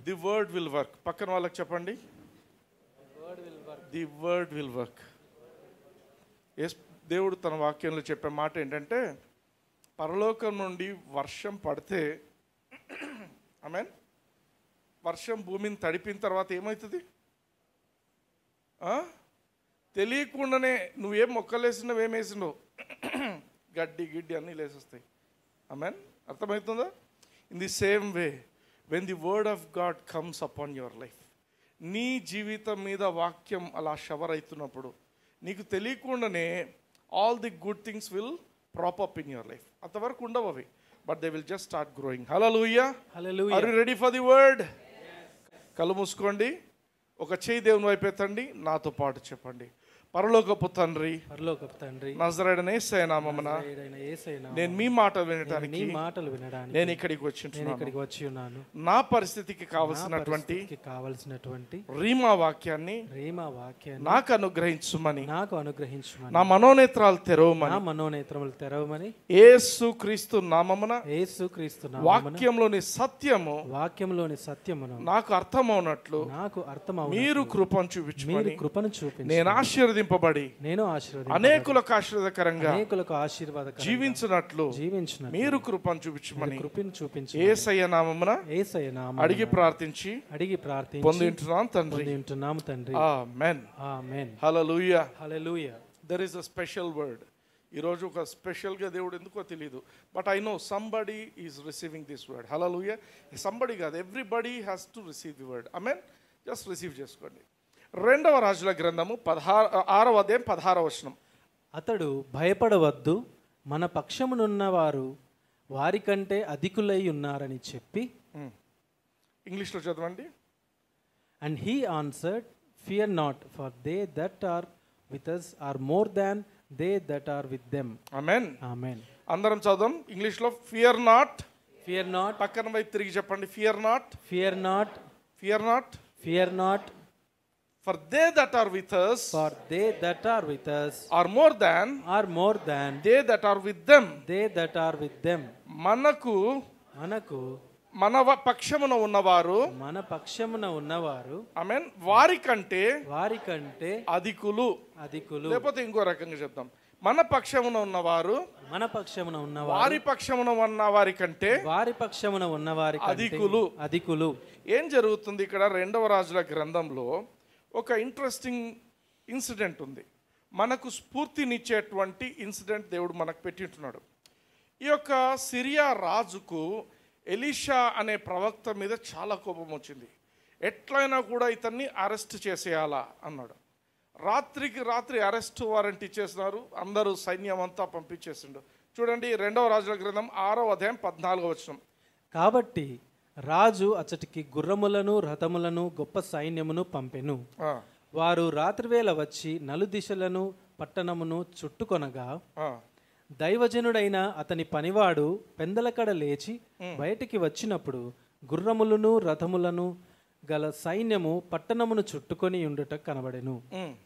The word will work. పక్కన వాళ్ళకి చెప్పండి, ది వర్డ్ విల్ వర్క్. దేవుడు తన వాక్యంలో చెప్పే మాట ఏంటంటే, పరలోకం నుండి వర్షం పడితే, ఆమేన్, వర్షం భూమిని తడిపిన తర్వాత ఏమవుతుంది? తెలియకుండానే నువ్వేం మొక్కలేసినావు, ఏం వేసినావు, గడ్డి గిడ్డి అన్నీ లేసొస్తాయి. ఆమేన్, అర్థమవుతుందా? In the same way when the word of God comes upon your life, నీ జీవితం మీద వాక్యం అలా షవర్ అవుతున్నప్పుడు నీకు తెలియకుండానే all the good things will prop up in your life. అంతవరకు ఉండవు అవి, but they will just start growing. Hallelujah. Are you ready for the word? కళ్ళు మూసుకోండి, ఒక చేయి దేవుని వైపు ఎత్తండి, నాతో పాటు చెప్పండి, పరలోకపు తండ్రి, నజరేయుడైన యేసయ్య నామమున నేను మీ మాటలు వినడానికి నేను ఇక్కడికి వచ్చి నా పరిస్థితికి కావలసినటువంటి రీమా వాక్యాన్ని నాకు అనుగ్రహించుమని, నా మనోనేత్రాలు తెరవమని యేసు క్రీస్తు నామమున వాక్యంలోని సత్యము నాకు అర్థమవునట్లు మీరు కృపను చూపించమని నేను ఆశీర్వదింపబడి అనేకులకు ఆశీర్వాదకరంగా జీవించినట్లు మీరు కృపను చూపించమని యేసయ్య నామమున అడిగి ప్రార్థించి పొందుతున్నాం తండ్రి. Amen. Hallelujah. There is a special word. ఈరోజు ఒక స్పెషల్గా దేవుడు ఎందుకో తెలియదు, but I know somebody is receiving this word. Hallelujah. Somebody కాదు, everybody has to receive the word. Amen. Just receive చేసుకోండి. 2వ రాజుల గ్రంథము 6వ అధ్యాయం 16వ వచనం. అతడు భయపడవద్దు, మన పక్షమునున్నవారు వారికంటే అధికులై ఉన్నారని చెప్పి. ఇంగ్లీష్లో చదవండి. And he answered, fear not, for they that are with us are more than they that are with them. ఆమేన్. ఆమేన్. అందరం చదుదాం ఇంగ్లీష్లో. Fear not. Fear not. పక్కన వైపు తిరిగి చెప్పండి. Fear not. Fear not. Fear not. Fear not. For they that are with us, are more than they that are with them. మనకు మన పక్షమున ఉన్నవారు ఆమేన్ వారికంటే అధికులు. లేకపోతే ఇంకో రకంగా చెప్తాం, మన పక్షమున ఉన్నవారు వారి పక్షమున ఉన్న వారికంటే అధికులు. ఏం జరుగుతుంది ఇక్కడ? 2వ రాజుల గ్రంథంలో ఒక ఇంట్రెస్టింగ్ ఇన్సిడెంట్ ఉంది. మనకు స్ఫూర్తినిచ్చేటువంటి ఇన్సిడెంట్ దేవుడు మనకు పెట్టింటున్నాడు. ఈ యొక్క సిరియా రాజుకు ఎలీషా అనే ప్రవక్త మీద చాలా కోపం వచ్చింది. ఎట్లయినా కూడా ఇతన్ని అరెస్ట్ చేసేయాలా అన్నాడు. రాత్రికి రాత్రి అరెస్ట్ వారెంట్ ఇచ్చేసినారు. అందరూ సైన్యం అంతా పంపించేసిండు. చూడండి 2వ రాజుల గ్రంథం 6వ అధ్యాయం 14వ వచనం. కాబట్టి రాజు అచ్చటికి గుర్రములను రథములను గొప్ప సైన్యమును పంపెను. వారు రాత్రివేళ వచ్చి నలుదిశలను పట్టణమును చుట్టుకొనగా దైవజనుడైన అతని పనివాడు పెందలకడ లేచి బయటికి వచ్చినప్పుడు గుర్రములను రథములను గల సైన్యము పట్టణమును చుట్టుకొని ఉండుట కనబడెను.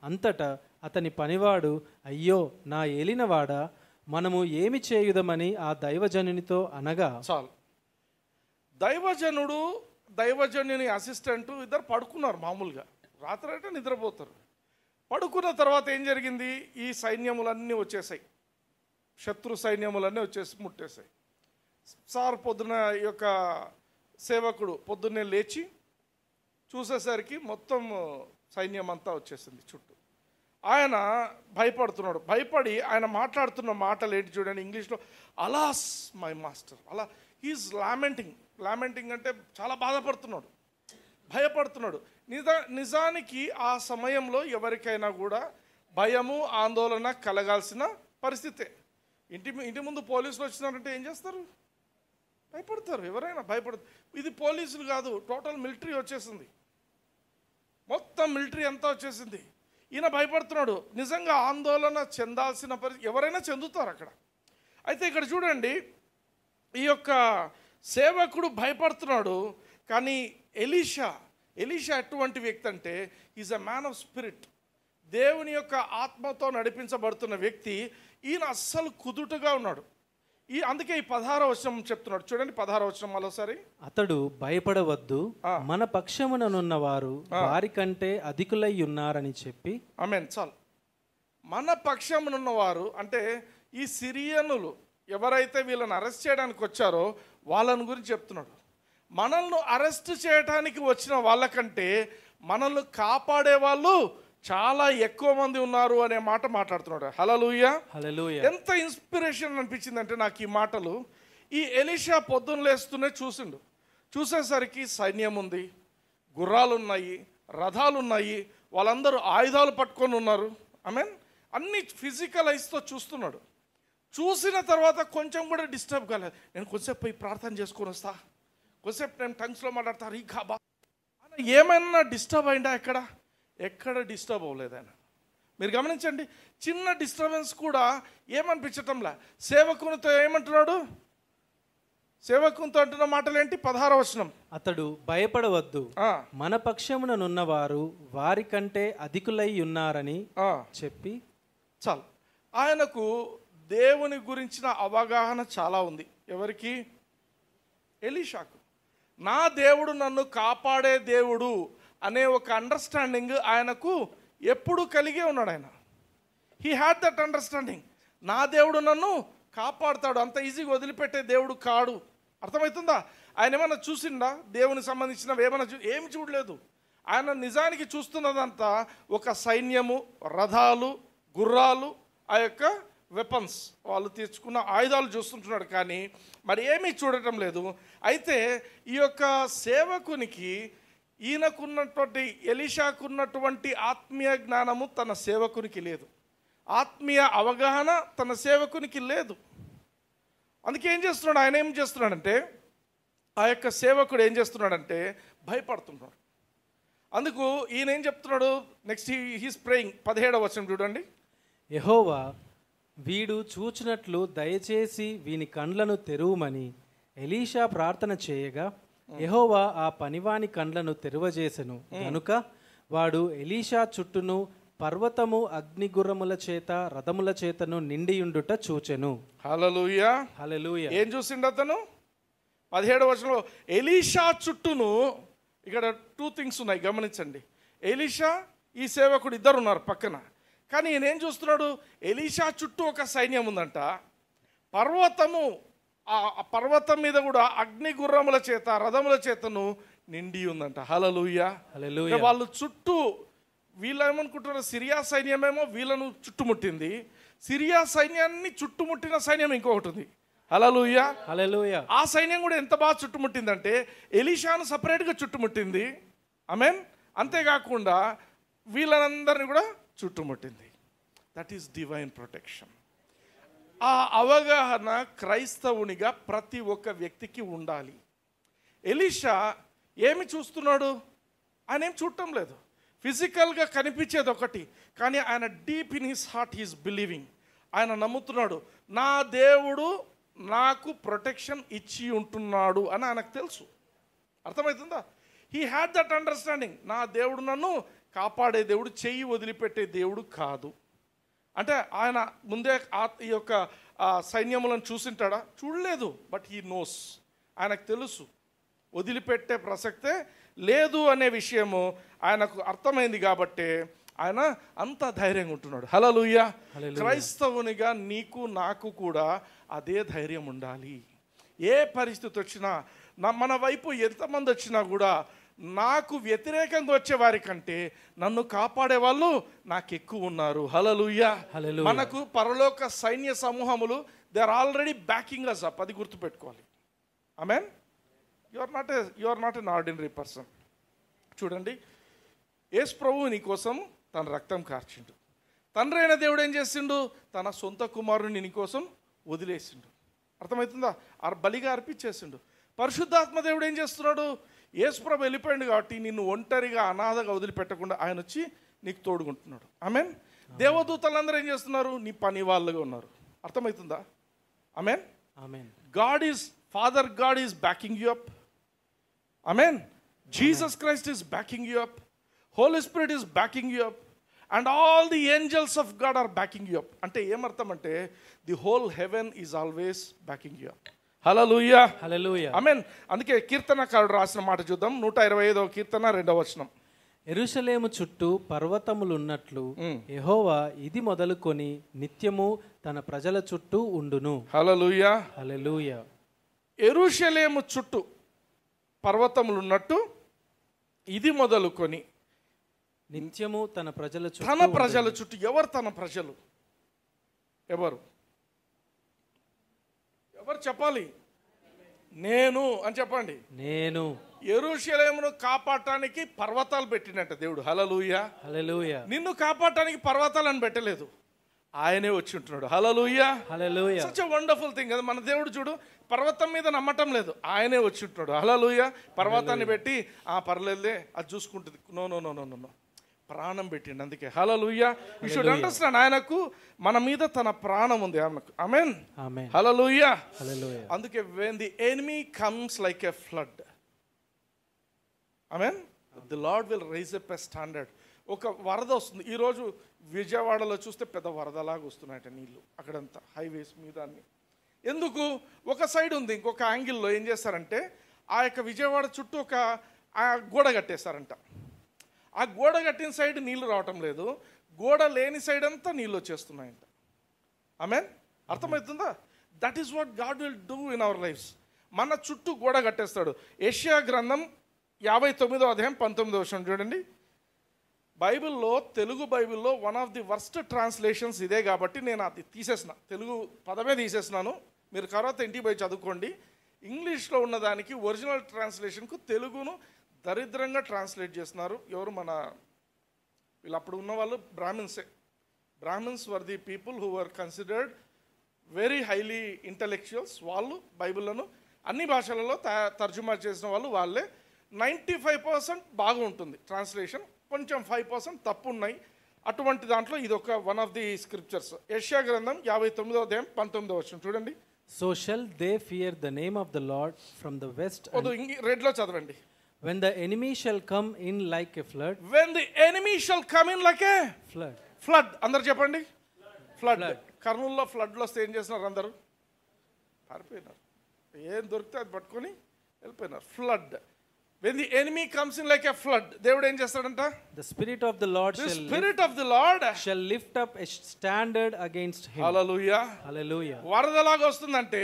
అంతటా అతని పనివాడు, అయ్యో నా ఏలినవాడా, మనము ఏమి చేయుదమని ఆ దైవజనునితో అనగా. చాలు. దైవజనుని అసిస్టెంట్ ఇద్దరు పడుకున్నారు. మామూలుగా రాత్రి అంటే నిద్రపోతారు. పడుకున్న తర్వాత ఏం జరిగింది? ఈ సైన్యములన్నీ వచ్చేసాయి, శత్రు సైన్యములన్నీ వచ్చేసి ముట్టేశాయి. సార్ పొద్దున ఈ యొక్క సేవకుడు పొద్దున్నే లేచి చూసేసరికి మొత్తం సైన్యం అంతా వచ్చేసింది చుట్టూ. ఆయన భయపడుతున్నాడు. భయపడి ఆయన మాట్లాడుతున్న మాటలు ఏంటి చూడండి ఇంగ్లీష్లో. అలాస్ మై మాస్టర్. అలా హీఈస్ లామెంటింగ్ అంటే చాలా బాధపడుతున్నాడు, భయపడుతున్నాడు. నిజానికి ఆ సమయంలో ఎవరికైనా కూడా భయము ఆందోళన కలగాల్సిన పరిస్థితే. ఇంటి ముందు పోలీసులు వచ్చినారంటే ఏం చేస్తారు? భయపడతారు. ఎవరైనా భయపడతారు. ఇది పోలీసులు కాదు, టోటల్ మిలిటరీ వచ్చేసింది. మొత్తం మిలిటరీ అంతా వచ్చేసింది. ఈయన భయపడుతున్నాడు. నిజంగా ఆందోళన చెందాల్సిన పరిస్థితి ఎవరైనా చెందుతారు అక్కడ. అయితే ఇక్కడ చూడండి, ఈ యొక్క సేవకుడు భయపడుతున్నాడు. కానీ ఎలీషా ఎటువంటి వ్యక్తి అంటే is a man of spirit. దేవుని యొక్క ఆత్మతో నడిపించబడుతున్న వ్యక్తి. ఈయన అస్సలు కుదుటగా ఉన్నాడు. అందుకే ఈ 16వ వచనం చెప్తున్నాడు చూడండి. 16వ వచనం మరోసారి. అతడు భయపడవద్దు, మన పక్షముననున్న వారు వారి కంటే అధికులై ఉన్నారని చెప్పి. ఆమేన్. చాలు. మన పక్షమునున్న వారు అంటే ఈ సిరియనులు ఎవరైతే వీళ్ళని అరెస్ట్ చేయడానికి వచ్చారో వాళ్ళని గురించి చెప్తున్నాడు. మనల్ని అరెస్ట్ చేయడానికి వచ్చిన వాళ్ళకంటే మనల్ని కాపాడే వాళ్ళు చాలా ఎక్కువ మంది ఉన్నారు అనే మాట మాట్లాడుతున్నాడు. హల్లెలూయా. హల్లెలూయా. ఎంత ఇన్స్పిరేషన్ అనిపించింది అంటే నాకు ఈ మాటలు. ఈ ఎలీషా పొద్దున్న లేస్తూనే చూసేసరికి సైన్యం ఉంది, గుర్రాలు ఉన్నాయి, రథాలు ఉన్నాయి, వాళ్ళందరూ ఆయుధాలు పట్టుకొని ఉన్నారు. ఆమేన్. అన్ని ఫిజికల్ ఐస్తో చూస్తున్నాడు. చూసిన తర్వాత కొంచెం కూడా డిస్టర్బ్ కాలేదు. నేను కొంచెంసేపు పోయి ప్రార్థన చేసుకొని వస్తా, కొంచెంసేపు నేను టంగ్స్లో మాట్లాడతాను ఈ కాబా అని ఏమైనా డిస్టర్బ్ అయిందా? ఎక్కడ డిస్టర్బ్ అవ్వలేదు ఆయన. మీరు గమనించండి, చిన్న డిస్టర్బెన్స్ కూడా ఏమనిపించటంలా. సేవకునితో ఏమంటున్నాడు? సేవకునితో అంటున్న మాటలు ఏంటి? 16వ వచనం. అతడు భయపడవద్దు, మన పక్షముననున్నవారు వారి కంటే అధికులై ఉన్నారని చెప్పి. చాలు. ఆయనకు దేవుని గురించిన అవగాహన చాలా ఉంది. ఎవరికి? ఎలీషాకు. నా దేవుడు నన్ను కాపాడే దేవుడు అనే ఒక అండర్స్టాండింగ్ ఆయనకు ఎప్పుడు కలిగే ఉన్నాడు. ఆయన హీ హ్యాడ్ దట్ అండర్స్టాండింగ్. నా దేవుడు నన్ను కాపాడుతాడు, అంత ఈజీగా వదిలిపెట్టే దేవుడు కాడు. అర్థమవుతుందా? ఆయన ఏమన్నా చూసిందా? దేవునికి సంబంధించినవి ఏమన్నా ఏమి చూడలేదు. ఆయన నిజానికి చూస్తున్నదంతా ఒక సైన్యము, రథాలు, గుర్రాలు, ఆ యొక్క వెపన్స్, వాళ్ళు తెచ్చుకున్న ఆయుధాలు చూస్తుంటున్నాడు. కానీ మరి ఏమీ చూడటం లేదు. అయితే ఈ యొక్క సేవకునికి, ఈయనకున్నటువంటి ఎలీషాకున్నటువంటి ఆత్మీయ జ్ఞానము తన సేవకునికి లేదు, ఆత్మీయ అవగాహన తన సేవకునికి లేదు. అందుకే ఏం చేస్తున్నాడు ఆయన? ఏం చేస్తున్నాడంటే ఆ యొక్క సేవకుడు ఏం చేస్తున్నాడంటే భయపడుతున్నాడు. అందుకు ఈయన ఏం చెప్తున్నాడు? Next he's praying. 17వ వచనం చూడండి. యెహోవా, వీడు చూచినట్లు దయచేసి వీని కండ్లను తెరువుమని ఎలీషా ప్రార్థన చేయగా యెహోవా ఆ పనివాని కండ్లను తెరువజేసెను గనుక వాడు ఎలీషా చుట్టూను పర్వతము అగ్నిగుర్రముల చేత రథముల చేతను నిండియుండుట చూచెను. హల్లెలూయా. హల్లెలూయా. ఏం చూసిండు అతను? 17వ వచనంలో ఎలీషా చుట్టూను. ఇక్కడ 2 థింగ్స్ ఉన్నాయి, గమనించండి. ఎలీషా, ఈ సేవకుడు ఇద్దరు ఉన్నారు పక్కన. కానీ ఈయన ఏం చూస్తున్నాడు? ఎలీషా చుట్టూ ఒక సైన్యం ఉందంట. పర్వతము, ఆ పర్వతం మీద కూడా అగ్ని గుర్రముల చేత రథముల చేతను నిండి ఉందంట. హల్లెలూయా. హల్లెలూయా. వాళ్ళు చుట్టూ, వీళ్ళు ఏమనుకుంటున్నారు? సిరియా సైన్యమేమో వీళ్ళను చుట్టుముట్టింది. సిరియా సైన్యాన్ని చుట్టుముట్టిన సైన్యం ఇంకొకటి ఉంది. హల్లెలూయా. హల్లెలూయా. ఆ సైన్యం కూడా ఎంత బాగా చుట్టుముట్టిందంటే ఎలీషాను సపరేట్గా చుట్టుముట్టింది. ఆమేన్. అంతేకాకుండా వీళ్ళందరినీ కూడా చుట్టుముట్టింది. That is divine protection. ఆ అవగాహన క్రైస్తవునిగా ప్రతి ఒక్క వ్యక్తికి ఉండాలి. ఎలీషా ఏమి చూస్తున్నాడు? ఆయన ఏం చూడటం లేదు. ఫిజికల్గా కనిపించేది ఒకటి, కానీ ఆయన deep in his heart he's believing. ఆయన నమ్ముతున్నాడు, నా దేవుడు నాకు ప్రొటెక్షన్ ఇచ్చి ఉంటున్నాడు అని ఆయనకు తెలుసు. అర్థమవుతుందా? He had that understanding. నా దేవుడు నన్ను కాపాడే దేవుడు, చెయ్యి వదిలిపెట్టే దేవుడు కాదు. అంటే ఆయన ముందే ఈ యొక్క సైన్యములను చూసింటాడా? చూడలేదు. బట్ హీ నోస్, ఆయనకు తెలుసు వదిలిపెట్టే ప్రసక్తే లేదు అనే విషయము ఆయనకు అర్థమైంది. కాబట్టి ఆయన అంత ధైర్యంగా ఉంటున్నాడు. హల్లెలూయా. క్రైస్తవునిగా నీకు నాకు కూడా అదే ధైర్యం ఉండాలి. ఏ పరిస్థితి వచ్చినా, మన వైపు ఎంతమంది వచ్చినా కూడా నాకు వ్యతిరేకంగా వచ్చే వారి కంటే నన్ను కాపాడే వాళ్ళు నాకు ఎక్కువ ఉన్నారు. హల్లెలూయా. మనకు పరలోక సైన్య సమూహములు, they are already backing us up. అది గుర్తుపెట్టుకోవాలి. Amen. You are not an ordinary person. చూడండి, యేసు ప్రభువు నీ కోసం తన రక్తం కార్చిండు. తండ్రి అయిన దేవుడు ఏం చేసిండు? తన సొంత కుమారుని నీ కోసం వదిలేసిండు. అర్థమవుతుందా? బలిగా అర్పించేసిండు. పరిశుద్ధాత్మ దేవుడు ఏం చేస్తున్నాడు? యేసు ప్రభు వెళ్ళిపోయింది కాబట్టి నిన్ను ఒంటరిగా అనాథగా వదిలిపెట్టకుండా ఆయన వచ్చి నీకు తోడుకుంటున్నాడు. ఆమేన్. దేవదూతలందరూ ఏం చేస్తున్నారు? నీ పని వాళ్ళుగా ఉన్నారు. అర్థమవుతుందా? ఆమేన్. ఆమేన్. Father God is backing you up. Amen. Jesus Christ is backing you up. Holy Spirit is backing you up. And all the angels of God are backing you up. అంటే ఏమర్థం అంటే the whole heaven is always backing you up. Hallelujah, hallelujah. Amen. అందుకే కీర్తనకారుడు రాసిన మాట చూద్దాం. 125వ కీర్తన 2వ వచనం. యెరూషలేము చుట్టూ పర్వతములున్నట్లు యెహోవా ఇది మొదలుకొని నిత్యము తన ప్రజల చుట్టూ ఉండును. హల్లెలూయా, హల్లెలూయా. యెరూషలేము చుట్టూ పర్వతములు ఉన్నట్టు ఇది మొదలుకొని నిత్యము తన ప్రజల తన ప్రజల చుట్టూ. ఎవరు తన ప్రజలు? ఎవరు చెప్పాలి? నేను అని చెప్పండి. నేను. యెరూషలేమును కాపాడటానికి పర్వతాలు పెట్టినట్ట దేవుడు. హల్లెలూయా, హల్లెలూయా. నిన్ను కాపాడటానికి పర్వతాలను పెట్టలేదు, ఆయనే వచ్చి ఉంటున్నాడు. హల్లెలూయా, హల్లెలూయా. సచ్ ఎ వండర్ఫుల్ థింగ్ కదా. మన దేవుడు చూడు, పర్వతం మీద నమ్మటం లేదు, ఆయనే వచ్చి ఉంటున్నాడు. హల్లెలూయా. పర్వతాన్ని పెట్టి పర్లేదులే అది చూసుకుంటుంది. No no no no no, ప్రాణం పెట్టిండు. అందుకే హల్లెలూయా. యు షుడ్ అండర్స్టాండ్, ఆయనకు మన మీద తన ప్రాణం ఉంది. ఆమేన్, ఆమేన్. హల్లెలూయా, హల్లెలూయా. అందుకే when the enemy comes like a flood, amen, the Lord will rise up a standard. ఒక వరద వస్తుంది. ఈరోజు విజయవాడలో చూస్తే పెద్ద వరదలాగా వస్తున్నాయట నీళ్ళు, అక్కడంతా హైవేస్ మీద అన్ని. ఎందుకు? ఒక సైడ్ ఉంది, ఇంకొక యాంగిల్లో ఏం చేస్తారంటే ఆ యొక్క విజయవాడ చుట్టూ ఒక గోడ కట్టేస్తారంట. ఆ గోడ కట్టిన సైడ్ నీళ్లు రావటం లేదు, గోడ లేని సైడ్ అంతా నీళ్ళు వచ్చేస్తున్నాయంట. ఆమేన్, అర్థమవుతుందా? That is what God will do in our lives. మన చుట్టూ గోడ కట్టేస్తాడు. యెషయా గ్రంథం 59వ అధ్యాయం 19వ వచనం చూడండి. బైబిల్లో, తెలుగు బైబిల్లో one of the worst translations ఇదే కాబట్టి నేను అది తీసేసిన, తెలుగు పదమే తీసేసినాను. మీరు తర్వాత ఇంటికి పోయి చదువుకోండి. ఇంగ్లీష్లో ఉన్నదానికి ఒరిజినల్ ట్రాన్స్లేషన్కు తెలుగును దరిద్రంగా ట్రాన్స్లేట్ చేస్తున్నారు. ఎవరు? మన వీళ్ళు అప్పుడు ఉన్న వాళ్ళు బ్రాహ్మిన్సే. Brahmins were the people who were considered very highly intellectuals. వాళ్ళు బైబిల్లను అన్ని భాషలలో తర్జుమా చేసిన వాళ్ళు వాళ్ళే. 95% బాగా ఉంటుంది ట్రాన్స్లేషన్, కొంచెం 5% తప్పు ఉన్నాయి. అటువంటి దాంట్లో ఇది ఒక వన్ ఆఫ్ ది స్క్రిప్చర్స్. యెషయా గ్రంథం 59వ అధ్యాయం 19వ వచనం చూడండి. So shall they fear the name of the Lord from the west. రెడ్లో చదవండి. When the enemy shall come in like a flood. When the enemy shall come in like a flood. Flood. అందరు చెప్పండి, flood. కర్నూలులో ఫ్లడ్లో వస్తే ఏం చేస్తున్నారు? అందరూ పారిపోయినారు. ఏం దొరికితే అది పట్టుకొని వెళ్ళిపోయినారు. Flood. When the enemy comes in like a flood, దేవుడు ఏం చేస్తాడంట? The spirit of the Lord shall lift up a standard against him. Hallelujah, hallelujah. వరదలాగా వస్తుందంటే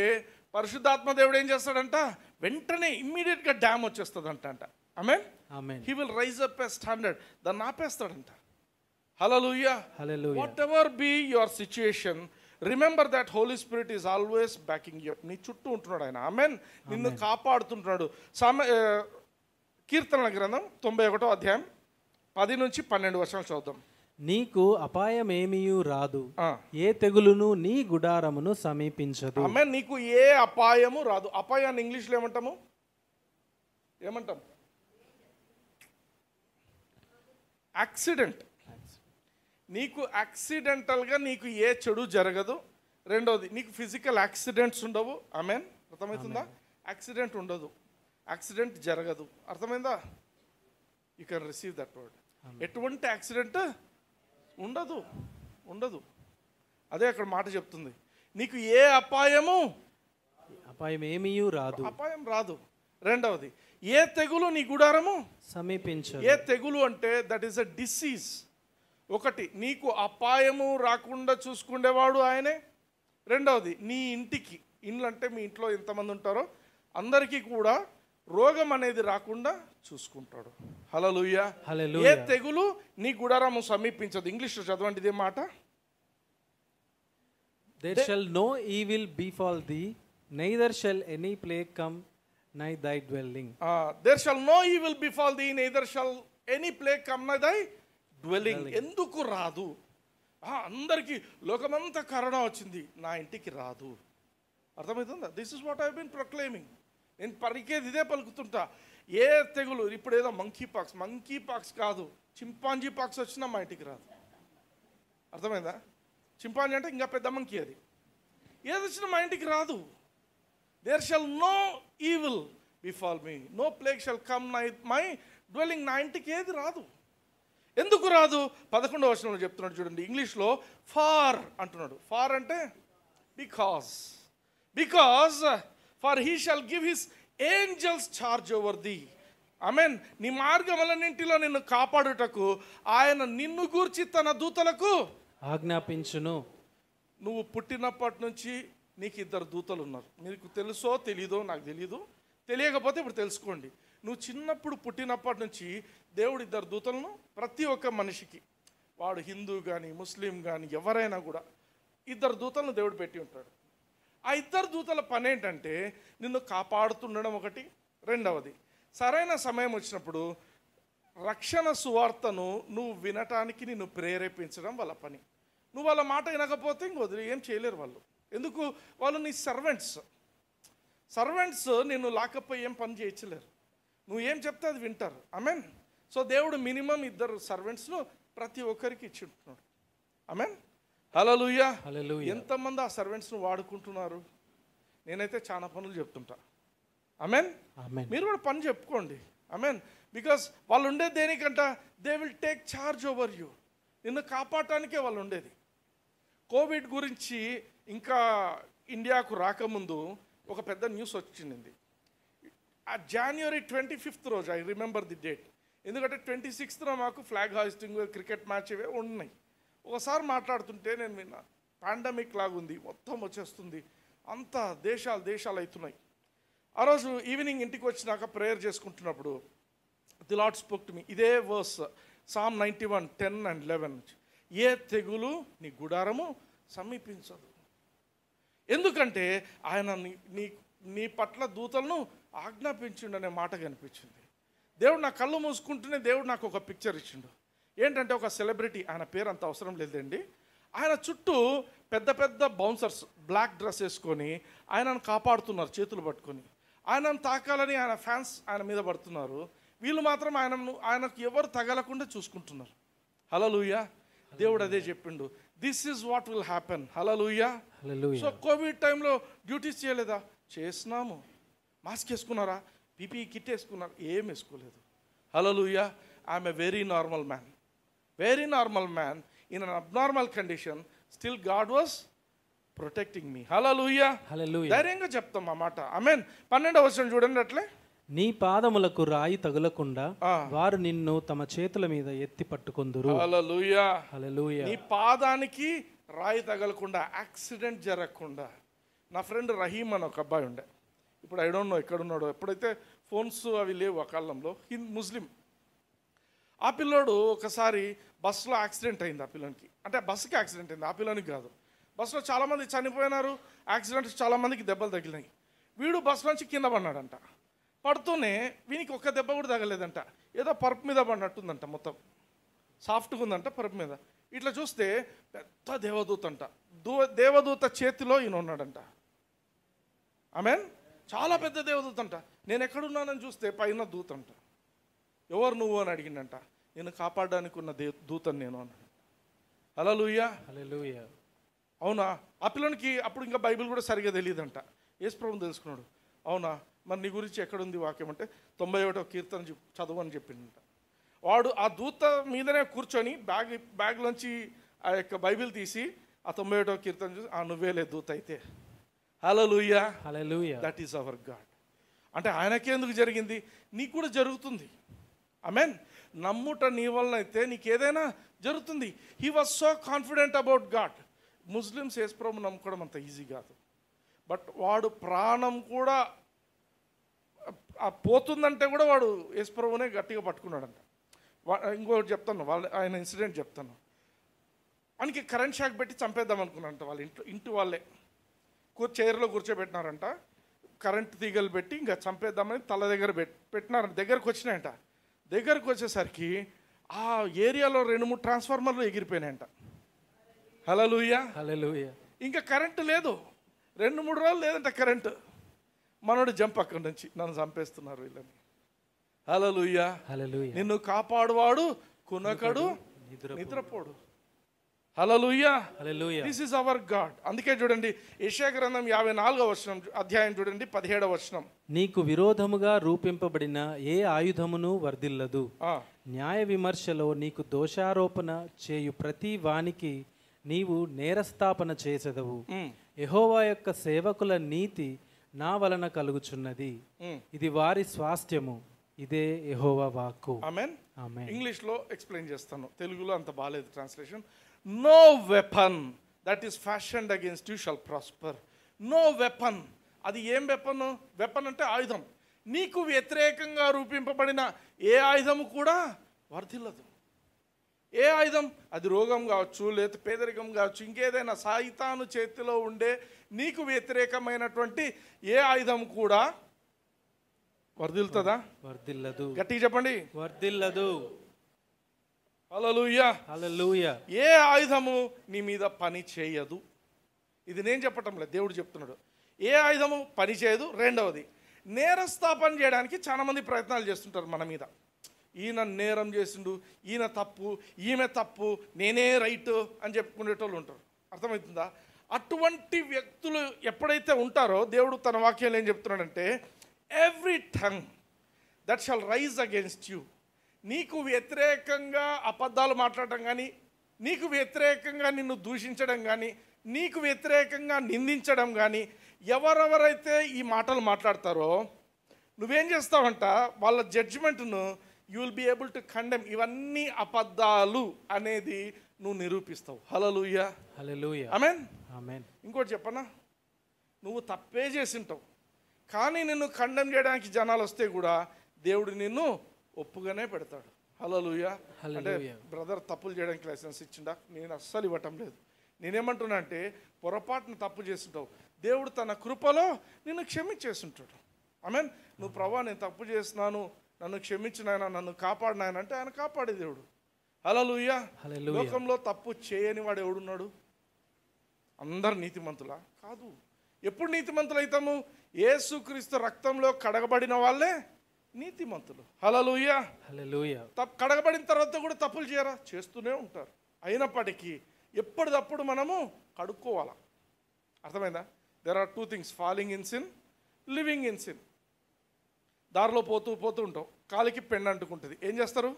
పరిశుద్ధాత్మ దేవుడు ఏం చేస్తాడంట? వెంటనే ఇమ్మీడియట్ గా డ్యామ్ వచ్చేస్తుందంట. Amen, amen. He will rise up a standard. దాన్ని ఆపేస్తాడంట. Hallelujah, hallelujah. Whatever be your situation, remember that Holy Spirit is always backing you. నీ చుట్టూ ఉంటున్నాడు ఆయన. ఆమేన్, నిన్ను కాపాడుతుంటున్నాడు. కీర్తనల గ్రంథం 91వ అధ్యాయం 10 నుంచి 12 వచనాలు చదువుదాం. నీకు అపాయమేమీయూ రాదు, ఏ తెగులును నీ గుడారమును సమీపించదు. ఆమేన్, నీకు ఏ అపాయము రాదు. అపాయాన్ని ఇంగ్లీష్లో ఏమంటాం? యాక్సిడెంట్. నీకు యాక్సిడెంటల్గా నీకు ఏ చెడు జరగదు. రెండవది, నీకు ఫిజికల్ యాక్సిడెంట్స్ ఉండవు. ఆమేన్, అర్థమవుతుందా? యాక్సిడెంట్ ఉండదు, యాక్సిడెంట్ జరగదు. అర్థమైందా? You can receive that word. ఎటువంటి యాక్సిడెంట్ ఉండదు. అదే అక్కడ మాట చెప్తుంది. నీకు ఏ అపాయమేమీయూ రాదు, అపాయం రాదు. రెండవది, ఏ తెగులు నీ గుడారము సమీపించదు. ఏ తెగులు అంటే దట్ ఈస్ అ డిసీజ్. ఒకటి, నీకు అపాయము రాకుండా చూసుకునేవాడు ఆయనే. రెండవది, నీ ఇంటికి, ఇండ్లు అంటే మీ ఇంట్లో ఎంతమంది ఉంటారో అందరికీ కూడా రోగం అనేది రాకుండా చూసుకుంటాడు. హల్లెలూయా, హల్లెలూయా. ఏ తెగులు నీ గుడారము సమీపించదు. ఇంగ్లీష్లో చదవండి ఇదే మాట. There shall no evil befall thee, neither shall any plague come nigh thy dwelling. There shall no evil befall thee, neither shall any plague come nigh thy dwelling. ఎందుకు రాదు? అందరికీ లోకమంతా కరోనా వచ్చింది, నా ఇంటికి రాదు. అర్థమవుతుందా? This is what I been proclaiming. నేను పరికేది ఇదే పలుకుతుంటా. ఏ తెగులు, ఇప్పుడు ఏదో మంకీ పాక్స్ కాదు, చింపాంజీ పాక్స్ వచ్చినా మా ఇంటికి రాదు. అర్థమైందా? చింపాంజీ అంటే ఇంకా పెద్ద మంకీ. అది ఏది వచ్చినా మా ఇంటికి రాదు. There shall no evil befall me, no plague shall come my dwelling. నా ఇంటికి ఏది రాదు. ఎందుకు రాదు? 11వ వచనంలో చెప్తున్నాడు చూడండి. ఇంగ్లీష్లో ఫార్ అంటున్నాడు. ఫార్ అంటే because. For he shall give his angels charge over the. Amen. నీ మార్గములన్నింటిలో నిన్ను కాపాడుటకు ఆయన నిన్ను గూర్చి తన దూతలకు ఆజ్ఞాపించును. నువ్వు పుట్టినప్పటి నుంచి నీకు 2 దూతలు ఉన్నారు. మీకు తెలుసో తెలీదో నాకు తెలీదు, తెలియకపోతే ఇప్పుడు తెలుసుకోండి. నువ్వు చిన్నప్పుడు పుట్టినప్పటి నుంచి దేవుడు 2 దూతలను ప్రతి ఒక్క మనిషికి, వాడు హిందూ కానీ ముస్లిం కానీ ఎవరైనా కూడా 2 దూతలను దేవుడు పెట్టి ఉంటాడు. ఆ 2 దూతల పని ఏంటంటే నిన్ను కాపాడుతుండడం ఒకటి, రెండవది సరైన సమయం వచ్చినప్పుడు రక్షణ సువార్తను నువ్వు వినటానికి నిన్ను ప్రేరేపించడం వాళ్ళ పని. నువ్వు వాళ్ళ మాట వినకపోతే ఇంక వదిలి ఏం చేయలేరు వాళ్ళు. ఎందుకు? వాళ్ళు నీ సర్వెంట్స్ నిన్ను లాకపోయి ఏం పని చేయించలేరు. నువ్వు ఏం చెప్తే అది వింటారు. ఆమెన్. సో దేవుడు మినిమం 2 సర్వెంట్స్ను ప్రతి ఒక్కరికి ఇచ్చి ఉంటున్నాడు. ఆమెన్. హల్లెలూయా. ఎంతమంది ఆ సర్వెంట్స్ను వాడుకుంటున్నారు? నేనైతే చాలా పనులు చెప్తుంటా. ఆమెన్. మీరు కూడా పని చెప్పుకోండి. ఆమెన్. బికాస్ వాళ్ళు ఉండేది దేనికంట? They will take charge over you. నిన్ను కాపాడటానికే వాళ్ళు ఉండేది. కోవిడ్ గురించి ఇంకా ఇండియాకు రాకముందు ఒక పెద్ద న్యూస్ వచ్చింది. ఆ January 25th రోజు, ఐ రిమెంబర్ ది డేట్, ఎందుకంటే 26th మాకు ఫ్లాగ్ హాయిస్టింగ్, క్రికెట్ మ్యాచ్ ఇవే ఉన్నాయి. ఒకసారి మాట్లాడుతుంటే నేను విన్నా, పాండమిక్ లాగుంది, మొత్తం వచ్చేస్తుంది, అంతా దేశాలు అవుతున్నాయి. ఆ రోజు ఈవినింగ్ ఇంటికి వచ్చినాక ప్రేయర్ చేసుకుంటున్నప్పుడు the Lord spoke to me ఇదే వర్స్, Psalm 91, 10 and 11. ఏ తెగులు నీ గుడారము సమీపించదు. ఎందుకంటే ఆయన నీ పట్ల దూతలను ఆజ్ఞాపించిండు మాట కనిపించింది. దేవుడు నా కళ్ళు మూసుకుంటూనే దేవుడు నాకు ఒక పిక్చర్ ఇచ్చిండు. ఏంటంటే ఒక సెలబ్రిటీ, ఆయన పేరు అంత అవసరం లేదండి, ఆయన చుట్టూ పెద్ద పెద్ద బౌన్సర్స్ బ్లాక్ డ్రెస్ వేసుకొని ఆయనను కాపాడుతున్నారు చేతులు పట్టుకొని. ఆయనను తాకాలని ఆయన ఫ్యాన్స్ ఆయన మీద పడుతున్నారు. వీళ్ళు మాత్రం ఆయనకు ఎవరు తగలకుండా చూసుకుంటున్నారు. హల్లెలూయా. దేవుడు అదే చెప్పిండు, this is what will happen. Hallelujah. So covid టైంలో డ్యూటీస్ చేయలేదా? చేసినాము. మాస్క్ వేసుకున్నారా? పీపీఈ కిట్ వేసుకున్నారు? ఏం వేసుకోలేదు. Hallelujah. I'm a very normal man in an abnormal condition. Still God was protecting me. Hallelujah. ధైర్యంగా చెప్తాం ఆ మాట. ఆమేన్. 12వ వచనం చూడండి. అట్లే నీ పాదములకు రాయి తగులకుండా వారు నిన్ను తమ చేతుల మీద ఎత్తి పట్టుకొందురు. హల్లెలూయా. హల్లెలూయా. నీ పాదానికి రాయి తగలకుండా, యాక్సిడెంట్ జరగకుండా. నా ఫ్రెండ్ రహీమ్ అని ఒక అబ్బాయి ఉండే, ఇప్పుడు ఐ డోంట్ నో ఎక్కడున్నాడో. ఎప్పుడైతే ఫోన్స్ అవి లేవు ఆ కాలంలో, ముస్లిం. ఆ పిల్లోడు ఒకసారి బస్సులో యాక్సిడెంట్ అయింది. ఆ పిల్లనికి, అంటే బస్సుకి యాక్సిడెంట్ అయింది, ఆ పిల్లోనికి కాదు. బస్సులో చాలామంది చనిపోయినారు, యాక్సిడెంట్స్ చాలామందికి దెబ్బలు తగిలినాయి. వీడు బస్సు నుంచి కింద పడినాడంట. పడుతూనే వీనికి ఒక్క దెబ్బ కూడా తగలేదంట. ఏదో పరుపు మీద పడినట్టుందంట, మొత్తం సాఫ్ట్గా ఉందంట పరుపు మీద. ఇట్లా చూస్తే పెద్ద దేవదూత అంట. దేవదూత చేతిలో ఈయన ఉన్నాడంట. ఆమెన్. చాలా పెద్ద దేవదూత అంట. నేను ఎక్కడున్నానని చూస్తే పైన దూత అంట. ఎవరు నువ్వు అని అడిగిండంట. నేను కాపాడడానికి ఉన్న దూతను నేను అన్నాడు. హల్లెలూయా. హల్లెలూయా. అవునా? ఆ పిల్లనికి అప్పుడు ఇంకా బైబిల్ కూడా సరిగా తెలియదంట. యేసు ప్రభువుని తెలుసుకున్నాడు. అవునా, మరి నీ గురించి ఎక్కడుంది వాక్యం అంటే 91వ కీర్తన చదువు అని చెప్పిండంట. వాడు ఆ దూత మీదనే కూర్చొని బ్యాగ్లోంచి ఆ యొక్క బైబిల్ తీసి ఆ 91వ కీర్తన చూసి, నువ్వేలే దూత అయితే. Hallelujah. Hallelujah. That is our God. అంటే ఆయనకెందుకు జరిగింది, నీకు కూడా జరుగుతుంది. ఆమేన్. నమ్ముట నీ వలన అయితే నీకు ఏదైనా జరుగుతుంది. He was so confident about God. Muslims Yesu ప్రభువుని నమ్ముకోవడం అంత ఈజీ కాదు. బట్ వాడు ప్రాణం కూడా పోతుందంటే కూడా వాడు యేసు ప్రభువునే గట్టిగా పట్టుకున్నాడంట. ఇంకోటి చెప్తాను, ఆయన ఇన్సిడెంట్ చెప్తాను. ఆయనకి కరెంట్ షాక్ పెట్టి చంపేద్దాం అనుకున్నారంట. వాళ్ళ ఇంటి వాళ్ళే చైర్లో కూర్చోబెట్టినారంట. కరెంట్ తీగలు పెట్టి ఇంకా చంపేద్దామని తల దగ్గర పెట్టినారంట. దగ్గరకు వచ్చినాయంట. దగ్గరకు వచ్చేసరికి ఆ ఏరియాలో 2-3 ట్రాన్స్ఫార్మర్లు ఎగిరిపోయినాయంట. హల్లెలూయా. హల్లెలూయా. ఇంకా కరెంటు లేదు, 2-3 రోజులు లేదంట కరెంటు. మనోడు జంప్ అక్కడి నుంచి, నన్ను చంపేస్తున్నారు వీళ్ళని. హల్లెలూయా. హల్లెలూయా. నిన్ను కాపాడువాడు కునకడు నిద్రపోడు. హల్లెలూయా. Hallelujah. This is our God. అందుకే చూడండి యెషయా గ్రంథం 54వ అధ్యాయం చూడండి 17వ వచనం. నీకు విరోధముగా రూపింపబడిన ఏ ఆయుధమును వర్ధిల్లదు. ఆ, న్యాయ విమర్శలో నీకు దోషారోపణ చేయు ప్రతి వానికి నీవు నేరస్థాపన చేసెదవు. యెహోవా యొక్క సేవకుల నీతి నా వలన కలుగుచున్నది. ఇది వారి స్వాస్థ్యము. ఇదే యెహోవా వాక్కు. ఆమేన్. ఆమేన్. ఇంగ్లీష్లో ఎక్స్ప్లెయిన్ చేస్తాను, తెలుగులో అంత బాగాలేదు translation. No weapon that is fashioned against you shall prosper. No weapon. అది ఏం వెపన్? వెపన్ అంటే ఆయుధం. నీకు వ్యతిరేకంగా రూపింపబడిన ఏ ఆయుధము కూడా వర్ధిల్లదు. ఏ ఆయుధం? అది రోగం కావచ్చు, లేదా పేదరికం కావచ్చు, ఇంకేదైనా సాయితాను చేతిలో ఉండే నీకు వ్యతిరేకమైనటువంటి ఏ ఆయుధం కూడా వర్ధిల్తుందా? వర్ధిల్లదు. గట్టిగా చెప్పండి. వర్ధిల్లదు. హల్లెలూయా. హల్లెలూయా. ఏ ఆయుధము నీ మీద పని చేయదు. ఇది నేను చెప్పటం లేదు, దేవుడు చెప్తున్నాడు. ఏ ఆయుధము పని చేయదు. రెండవది, నేరస్థాపన చేయడానికి చాలా మంది ప్రయత్నాలు చేస్తుంటారు మన మీద. ఈయన నేరం చేసిండు, ఈయన తప్పు, ఈమె తప్పు, నేనే రైట్ అని చెప్పుకునేటోళ్ళు ఉంటారు. అర్థమవుతుందా? అటువంటి వ్యక్తులు ఎప్పుడైతే ఉంటారో దేవుడు తన వాక్యంలో ఏం చెప్తున్నాడంటే, every tongue that shall rise against you, నీకు వ్యతిరేకంగా అబద్ధాలు మాట్లాడటం కానీ, నీకు వ్యతిరేకంగా నిన్ను దూషించడం కానీ, నీకు వ్యతిరేకంగా నిందించడం కానీ, ఎవరెవరైతే ఈ మాటలు మాట్లాడతారో నువ్వేం చేస్తావంట, వాళ్ళ జడ్జిమెంట్ను you will be able to condemn. ఇవన్నీ అబద్ధాలు అనేది నువ్వు నిరూపిస్తావు. హల్లెలూయా. హల్లెలూయా. ఆమేన్. ఆమేన్. ఇంకోటి చెప్పనా, నువ్వు తప్పే చేసింటావు కానీ నిన్ను కండెమ్ చేయడానికి జనాలు వస్తే కూడా దేవుడు నిన్ను ఒప్పుగానే పెడతాడు. హల్లెలూయా. అంటే బ్రదర్ తప్పులు చేయడానికి లైసెన్స్ ఇచ్చిండా? నేను అస్సలు ఇవ్వటం లేదు. నేనేమంటున్నా అంటే, పొరపాటును తప్పు చేస్తుంటావు, దేవుడు తన కృపలో నిన్ను క్షమించేస్తుంటాడు. ఆమేన్. నువ్వు ప్రభా నేను తప్పు చేస్తున్నాను, నన్ను క్షమించినాయన, నన్ను కాపాడినాయన అంటే ఆయన కాపాడే దేవుడు. హల్లెలూయా. లోకంలో తప్పు చేయని వాడు ఎవడున్నాడు? అందరు నీతిమంతులా? కాదు. ఎప్పుడు నీతిమంతులు అవుతాము? యేసుక్రీస్తు రక్తంలో కడగబడిన వాళ్ళే నీతిమంతులు. హల్లెలూయా. హల్లెలూయా. కడగబడిన తర్వాత కూడా తప్పులు చేయరా? చేస్తూనే ఉంటారు. అయినప్పటికీ ఎప్పటికప్పుడు మనము కడుక్కోవాలా. అర్థమైందా? There are 2 things, falling in sin, living in sin. దారిలో పోతూ పోతూ ఉంటావు, కాలికి పెండ అంటుకుంటుంది. ఏం చేస్తారు?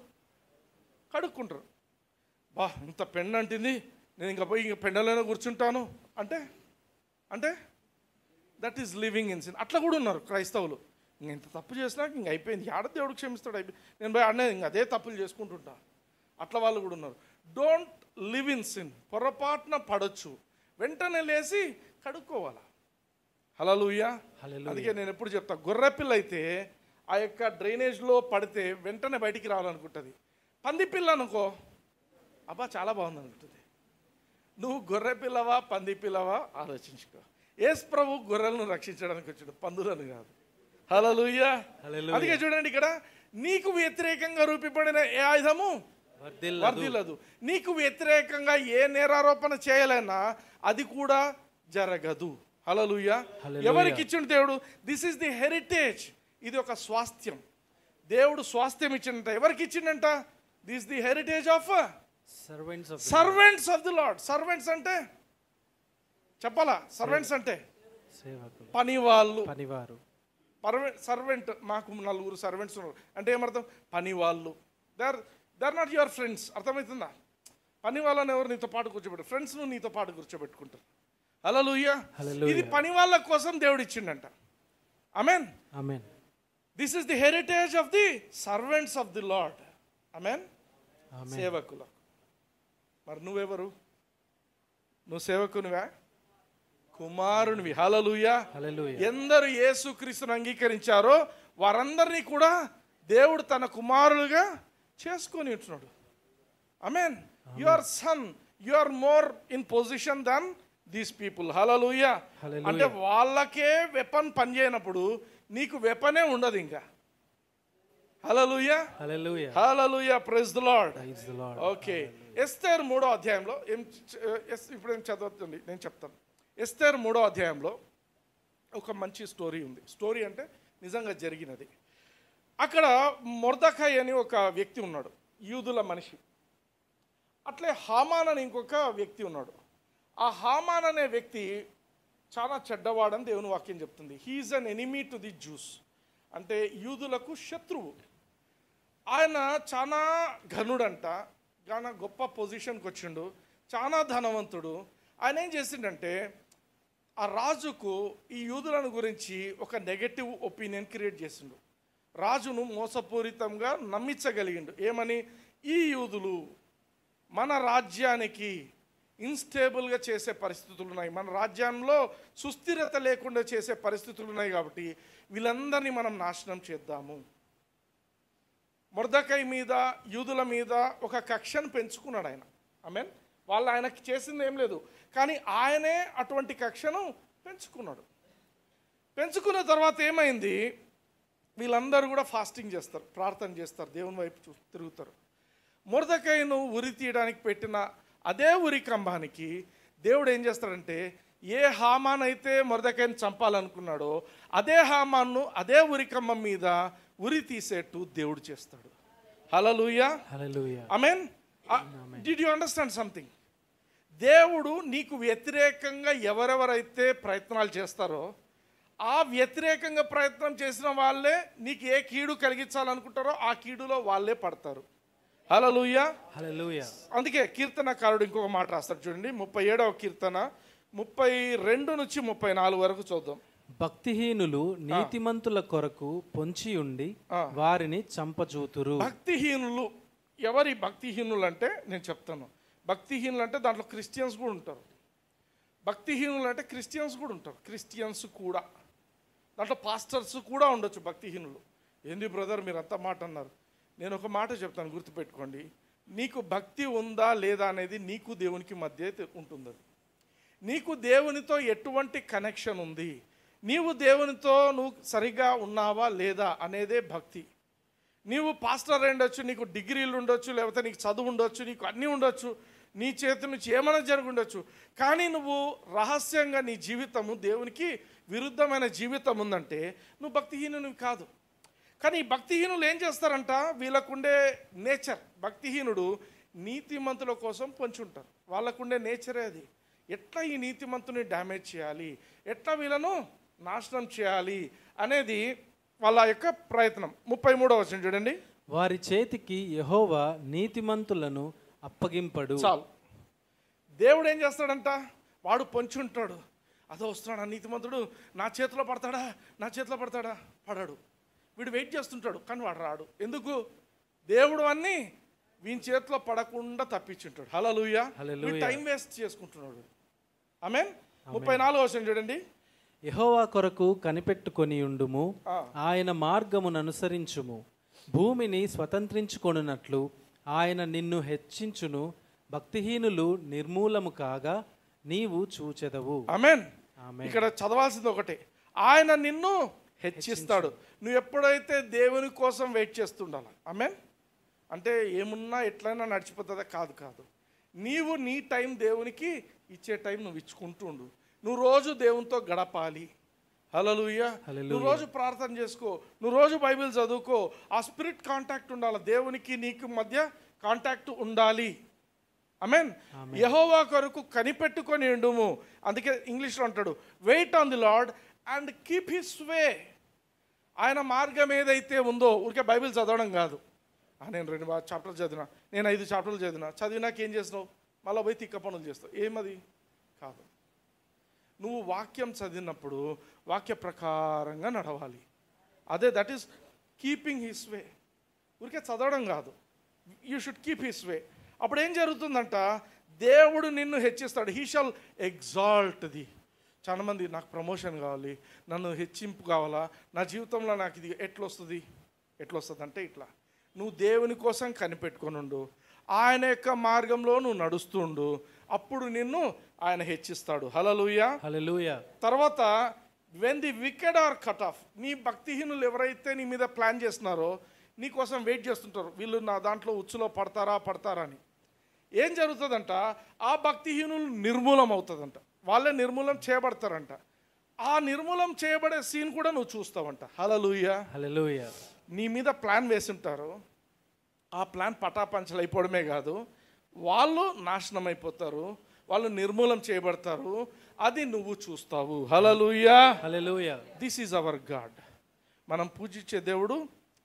కడుక్కుంటారు. బా ఇంత పెండ అంటింది, నేను ఇంకా పోయి ఇంక పెండలోనే కూర్చుంటాను అంటే అంటే that is living in sin. అట్లా కూడా ఉన్నారు క్రైస్తవులు. ఇంక ఇంత తప్పు చేసినాక ఇంక అయిపోయింది, ఆడ దేవుడు క్షమిస్తాడు, అయిపోయి నేను పోయి ఆడనే ఇంక అదే తప్పులు చేసుకుంటుంటా. అట్లా వాళ్ళు కూడా ఉన్నారు. Don't live in sin. పొరపాటున పడవచ్చు, వెంటనే లేచి కడుక్కోవాలా. హల్లెలూయా. అందుకే నేను ఎప్పుడు చెప్తా, గొర్రెపిల్ల అయితే ఆ యొక్క డ్రైనేజ్లో పడితే వెంటనే బయటికి రావాలనుకుంటుంది. పంది పిల్ల అనుకో, అబ్బా చాలా బాగుంది అనుకుంటుంది. నువ్వు గొర్రె పిల్లవా పంది పిల్లవా ఆలోచించుకో. యేసు ప్రభు గొర్రెలను రక్షించడానికి వచ్చాడు, పందులను కాదు. హల్లెలూయా. అందుకే చూడండి ఇక్కడ, నీకు వ్యతిరేకంగా రూపబడిన ఏ ఆయుధము వర్ధిల్లదు. నీకు వ్యతిరేకంగా ఏ నేరారోపణ చేయలేనా అది కూడా జరగదు. హల్లెలూయా. ఎవరికి ఇచ్చిండు దేవుడు? This is the heritage. ఇది ఒక స్వాస్థ్యం. దేవుడు స్వాస్థ్యం ఇచ్చిండంట. ఎవరికి ఇచ్చిండంట? This the heritage of servants of the Lord. Servants అంటే చెప్పాలా? సర్వెంట్స్ అంటే పనివాళ్ళు. పనివారు. సర్వెంట్, మాకు 4 సర్వెంట్స్ ఉన్నారు అంటే ఏమర్థం? పనివాళ్ళు. They are not your friends. అర్థమవుతుందా? పని వాళ్ళని ఎవరు నీతో పాటు కూర్చోబెట్టారు? ఫ్రెండ్స్ నువ్వు నీతో పాటు కూర్చోబెట్టుకుంటారు. హల్లెలూయా. ఇది పని వాళ్ళ కోసం దేవుడు ఇచ్చిండంట. Amen. Amen. This is the heritage of the servants of the Lord. Amen. సేవకులు. మరి నువ్వెవరు? నువ్వు సేవకునివా? కుమారునివి. హల్లెలూయా. ఎందరు యేసుక్రీస్తును అంగీకరించారో వారందరినీ కూడా దేవుడు తన కుమారులుగా చేసుకొని ఉంటున్నాడు. Amen. You are son, you are more in position than these people. Hallelujah. అంటే వాళ్ళకే వెపన్ పనిచేయనప్పుడు నీకు వెపనే ఉండదు ఇంకా. Hallelujah. Hallelujah. Praise the Lord. Okay. Esther 3వ అధ్యాయంలో ఇప్పుడు ఏం చదవద్దండి, నేను చెప్తాను. ఎస్తేరు 3వ అధ్యాయంలో ఒక మంచి స్టోరీ ఉంది. స్టోరీ అంటే నిజంగా జరిగినది. అక్కడ మొర్దెఖాయి అని ఒక వ్యక్తి ఉన్నాడు, యూదుల మనిషి. అట్లే హామాన్ అని ఇంకొక వ్యక్తి ఉన్నాడు. ఆ హామాన్ అనే వ్యక్తి చాలా చెడ్డవాడని దేవుని వాక్యం చెప్తుంది. He's an enemy to the Jews, అంటే యూదులకు శత్రువు. ఆయన చాలా ఘనుడంట, చాలా గొప్ప పొజిషన్కి వచ్చిండు, చాలా ధనవంతుడు. ఆయన ఏం చేసిండంటే ఆ రాజుకు ఈ యూదులను గురించి ఒక నెగటివ్ ఒపీనియన్ క్రియేట్ చేసిండు. రాజును మోసపూరితంగా నమ్మించగలిగిండు. ఏమని? ఈ యూదులు మన రాజ్యానికి ఇన్స్టేబుల్గా చేసే పరిస్థితులు ఉన్నాయి, మన రాజ్యంలో సుస్థిరత లేకుండా చేసే పరిస్థితులు ఉన్నాయి, కాబట్టి వీళ్ళందరినీ మనం నాశనం చేద్దాము. మొర్దెకై మీద, యూదుల మీద ఒక కక్షను పెంచుకున్నాడు ఆయన. ఆమేన్. వాళ్ళు ఆయనకి చేసింది ఏం లేదు, కానీ ఆయనే అటువంటి కక్షను పెంచుకున్నాడు. పెంచుకున్న తర్వాత ఏమైంది? వీళ్ళందరూ కూడా ఫాస్టింగ్ చేస్తారు, ప్రార్థన చేస్తారు, దేవుని వైపు తిరుగుతారు. మొర్దెకైను ఉరి తీయడానికి పెట్టిన అదే ఉరి కంబానికి దేవుడు ఏం చేస్తాడంటే, ఏ హామాన్ అయితే మొర్దెకైను చంపాలనుకున్నాడో అదే హామాన్ను అదే ఉరి కంబం మీద ఉరి తీసేట్టు దేవుడు చేస్తాడు. Hallelujah, hallelujah. Amen. Did you understand something? దేవుడు నీకు వ్యతిరేకంగా ఎవరెవరైతే ప్రయత్నాలు చేస్తారో ఆ వ్యతిరేకంగా ప్రయత్నం చేసిన వాళ్ళే నీకు ఏ కీడు కలిగించాలనుకుంటారో ఆ కీడులో వాళ్ళే పడతారు. హల్లెలూయా, హల్లెలూయా. అందుకే కీర్తనకారుడు ఇంకొక మాట రాస్తాడు చూడండి, 37వ కీర్తన 32 నుంచి 34 వరకు చూద్దాం. భక్తిహీనులు నీతిమంతుల కొరకు పొంచి ఉండి వారిని చంపజూతురు. భక్తిహీనులు ఎవరి? భక్తిహీనులు అంటే నేను చెప్తాను. భక్తిహీనులు అంటే దాంట్లో క్రిస్టియన్స్ కూడా ఉంటారు. భక్తిహీనులు అంటే క్రిస్టియన్స్ కూడా ఉంటారు, క్రిస్టియన్స్ కూడా, దాంట్లో పాస్టర్స్ కూడా ఉండొచ్చు భక్తిహీనులు. ఏంది బ్రదర్ మీరు అంత మాట అన్నారు? నేను ఒక మాట చెప్తాను, గుర్తుపెట్టుకోండి. నీకు భక్తి ఉందా లేదా అనేది నీకు దేవునికి మధ్య ఉంటుంది. నీకు దేవునితో ఎటువంటి కనెక్షన్ ఉంది, నీవు దేవునితో నువ్వు సరిగా ఉన్నావా లేదా అనేదే భక్తి. నీవు పాస్టర్ అయి ఉండొచ్చు, నీకు డిగ్రీలు ఉండొచ్చు, లేకపోతే నీకు చదువు ఉండొచ్చు, నీకు అన్నీ ఉండొచ్చు, నీ చేతి నుంచి ఏమైనా జరిగి ఉండొచ్చు, కానీ నువ్వు రహస్యంగా నీ జీవితము దేవునికి విరుద్ధమైన జీవితం ఉందంటే నువ్వు భక్తిహీనునివి కాదు. కానీ ఈ భక్తిహీనులు ఏం చేస్తారంట? వీళ్ళకుండే నేచర్, భక్తిహీనుడు నీతిమంతుల కోసం పొంచుంటారు. వాళ్ళకుండే నేచరే అది. ఎట్లా ఈ నీతిమంతుని డ్యామేజ్ చేయాలి, ఎట్లా వీళ్ళను నాశనం చేయాలి అనేది వాళ్ళ యొక్క ప్రయత్నం. 33వ వచనం చూడండి. వారి చేతికి యెహోవా నీతిమంతులను అప్పగింపడు. చాలు. దేవుడు ఏం చేస్తాడంట? వాడు పొంచుంటాడు, అదో వస్తున్నాడు ఆ నీతిమంతుడు, నా చేతిలో పడతాడా, నా చేతిలో పడతాడా? పడాడు. వీడు వెయిట్ చేస్తుంటాడు, కానీ వాడు రాడు. ఎందుకు? దేవుడు అన్ని వీని చేతిలో పడకుండా తప్పించుంటాడు. హల్లెలూయా. హల్లెలూయా. టైం వేస్ట్ చేసుకుంటున్నాడు. ఆమేన్. 34వ వచనం చూడండి. యెహోవా కొరకు కనిపెట్టుకొని ఉండుము, ఆయన మార్గమును అనుసరించుము. భూమిని స్వతంత్రించుకొనున్నట్లు ఆయన నిన్ను హెచ్చించును. భక్తిహీనులు నిర్మూలము కాగా నీవు చూచెదవు. ఆమేన్. ఆమేన్. ఇక్కడ చదవాల్సింది ఒకటే, ఆయన నిన్ను హెచ్చిస్తాడు. నువ్వు ఎప్పుడైతే దేవుని కోసం వెయిట్ చేస్తుండాలి. ఆమేన్. అంటే ఏమున్నా ఎట్లయినా నడిచిపోతుందా? కాదు కాదు. నీవు నీ టైం దేవునికి ఇచ్చే టైం నువ్వు ఇచ్చుకుంటూ ఉండు. నువ్వు రోజు దేవునితో గడపాలి. హల్లెలూయా. నువ్వు రోజు ప్రార్థన చేసుకో, నువ్వు రోజు బైబిల్ చదువుకో. ఆ స్పిరిట్ కాంటాక్ట్ ఉండాలి, దేవునికి నీకు మధ్య కాంటాక్ట్ ఉండాలి. ఆమేన్. యెహోవా కొరకు కనిపెట్టుకొని ఉండుము. అందుకే ఇంగ్లీష్లో అంటాడు, wait on the Lord and keep his way. ఆయన మార్గం ఏదైతే ఉందో, ఊరికే బైబిల్ చదవడం కాదు. నేను 2 చాప్టర్లు చదివినా, నేను 5 చాప్టర్లు చదివినాక ఏం చేస్తున్నావు? మళ్ళీ పోయి తిక్క పనులు చేస్తావు. ఏమది కాదు. నువ్వు వాక్యం చదివినప్పుడు వాక్య ప్రకారంగా నడవాలి. అదే that is keeping his way. ఊరికే చదవడం కాదు, you should keep his way. అప్పుడు ఏం జరుగుతుందంట? దేవుడు నిన్ను హెచ్చిస్తాడు. He shall exalt the. చాలామంది నాకు ప్రమోషన్ కావాలి, నన్ను హెచ్చింపు కావాలా, నా జీవితంలో నాకు ఇది ఎట్లొస్తుంది అంటే ఇట్లా నువ్వు దేవుని కోసం కనిపెట్టుకొని ఉండు, ఆయన యొక్క మార్గంలో నువ్వు నడుస్తూ ఉండు, అప్పుడు నిన్ను ఆయన హెచ్చిస్తాడు. హల్లెలూయా, హల్లెలూయా. తర్వాత when the wicked are cut off, నీ భక్తిహీనులు ఎవరైతే నీ మీద ప్లాన్ చేస్తున్నారో నీ కోసం వెయిట్ చేస్తుంటారు, వీళ్ళు నా దాంట్లో ఉచ్చులో పడతారా అని. ఏం జరుగుతుందంట? ఆ భక్తిహీనులు నిర్మూలం అవుతుందంట, వాళ్ళే నిర్మూలం చేయబడతారంట. ఆ నిర్మూలం చేయబడే సీన్ కూడా నువ్వు చూస్తావంట. హల్లెలూయా, హల్లెలూయా. నీ మీద ప్లాన్ వేసి ఉంటారు, ఆ ప్లాన్ పటాపంచలు అయిపోవడమే కాదు, వాళ్ళు నాశనం అయిపోతారు, వాళ్ళు నిర్మూలం చేయబడతారు. అది నువ్వు చూస్తావు. Hallelujah, hallelujah. This is our God. మనం పూజించే దేవుడు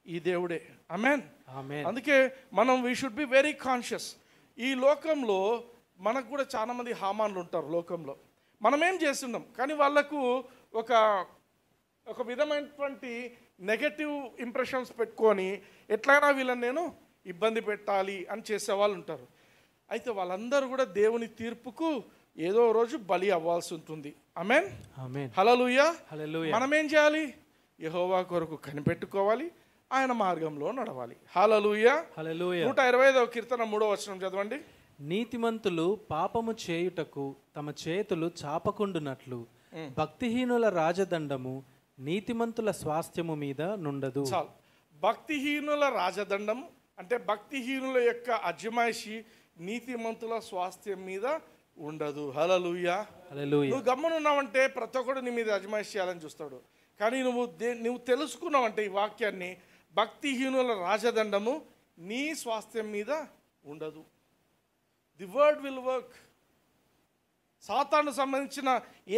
ఈ దేవుడే. Amen, amen. అందుకే మనం we should be very conscious. ఈ లోకంలో మనకు కూడా చాలా మంది హామాన్లు ఉంటారు లోకంలో. మనం ఏం చేస్తున్నాం కానీ వాళ్ళకు ఒక విధమైనటువంటి నెగటివ్ ఇంప్రెషన్స్ పెట్టుకొని ఎట్లయినా వీళ్ళని నేను ఇబ్బంది పెట్టాలి అని చేసేవాళ్ళు ఉంటారు. అయితే వాళ్ళందరూ కూడా దేవుని తీర్పుకు ఏదో రోజు బలి అవ్వాల్సి ఉంటుంది. ఆమేన్, ఆమేన్. హల్లెలూయా, హల్లెలూయా. మనం ఏం చేయాలి? యెహోవా కొరకు కనిపెట్టుకోవాలి, ఆయన మార్గంలో నడవాలి. హల్లెలూయా, హల్లెలూయా. 125వ కీర్తన 3వ వచనం చదవండి. నీతిమంతులు పాపము చేయుటకు తమ చేతులు చాపకుండునట్లు భక్తిహీనుల రాజదండము నీతిమంతుల స్వాస్థ్యము మీద నుండదు. చాలు. భక్తిహీనుల రాజదండం అంటే భక్తిహీనుల యొక్క అజమాయిషి నీతిమంతుల స్వాస్థ్యం మీద ఉండదు. హల్లెలూయా, హల్లెలూయా. నువ్వు గమ్మునున్నావంటే ప్రతి ఒక్కడు నీ మీద అజమాయిషి చేయాలని చూస్తాడు. కానీ నువ్వు తెలుసుకున్నావంటే ఈ వాక్యాన్ని, భక్తిహీనుల రాజదండము నీ స్వాస్థ్యం మీద ఉండదు. The word will work. సాతాను సంబంధించిన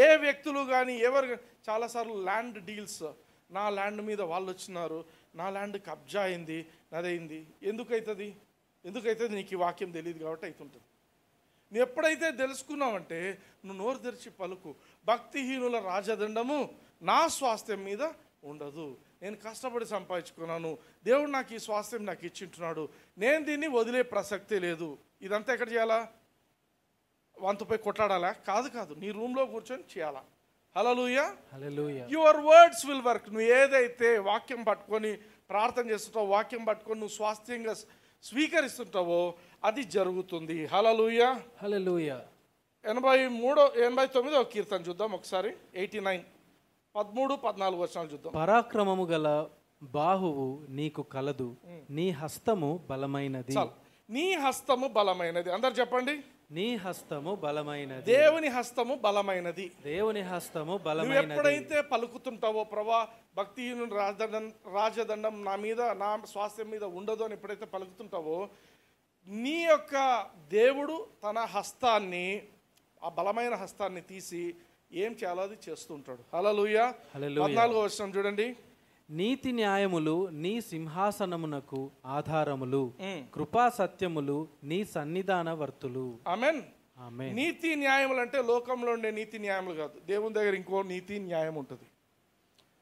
ఏ వ్యక్తులు కానీ ఎవరు చాలాసార్లు ల్యాండ్ డీల్స్, నా ల్యాండ్ మీద వాళ్ళు వచ్చినారు, నా ల్యాండ్ కబ్జా అయింది, నాదైంది. ఎందుకైతుంది? నీకు ఈ వాక్యం తెలియదు కాబట్టి అవుతుంటుంది. నువ్వు ఎప్పుడైతే తెలుసుకున్నావంటే నువ్వు నోరు తెరిచి పలుకు, భక్తిహీనుల రాజదండము నా స్వాస్థ్యం మీద ఉండదు. నేను కష్టపడి సంపాదించుకున్నాను, దేవుడు నాకు ఈ స్వాస్థ్యం నాకు ఇచ్చింటున్నాడు, నేను దీన్ని వదిలే ప్రసక్తే లేదు. ఇదంతా ఎక్కడ చేయాలా? వంతపై కొట్లాడాలా? కాదు, నీ రూమ్లో కూర్చొని చేయాలా. Hallelujah, hallelujah. Your words will work. నువ్వు ఏదైతే వాక్యం పట్టుకొని ప్రార్థన చేస్తుంటావో, వాక్యం పట్టుకొని నువ్వు స్వాస్థ్యంగా స్వీకరిస్తుంటావో అది జరుగుతుంది. హల్లెలూయా, హల్లెలూయా. 89వ కీర్తన చూద్దాం ఒకసారి. 89, 13, 14 వచనాలు చూద్దాం. పరాక్రమము గల బాహువు నీకు కలదు, నీ హస్తము బలమైనది. చాలు. నీ హస్తము బలమైనది. అందరు చెప్పండి, నీ హస్తము బలమైనది. దేవుని హస్తము బలమైనది. దేవుని హస్తము నువ్వు బలమైనది. ఎప్పుడైతే పలుకుతుంటావో, ప్రభా భక్తిహీనుని రాజదండం నా మీద, నా స్వాస్థ్యం మీద ఉండదు అని ఎప్పుడైతే పలుకుతుంటావో, నీ యొక్క దేవుడు తన హస్తాన్ని, ఆ బలమైన హస్తాన్ని తీసి ఏం చేయాలో అది చేస్తూ ఉంటాడు. హల్లెలూయా, హల్లెలూయా. 14వ వచనం చూడండి. నీతి న్యాయములు నీ సింహాసనమునకు ఆధారములు, కృపా సత్యములు నీ సన్నిధాన వర్తులు. ఆమేన్. ఆమేన్. నీతి న్యాయములు అంటే లోకంలో ఉండే నీతి న్యాయములు కాదు, దేవుని దగ్గర ఇంకో నీతి న్యాయం ఉంటుంది.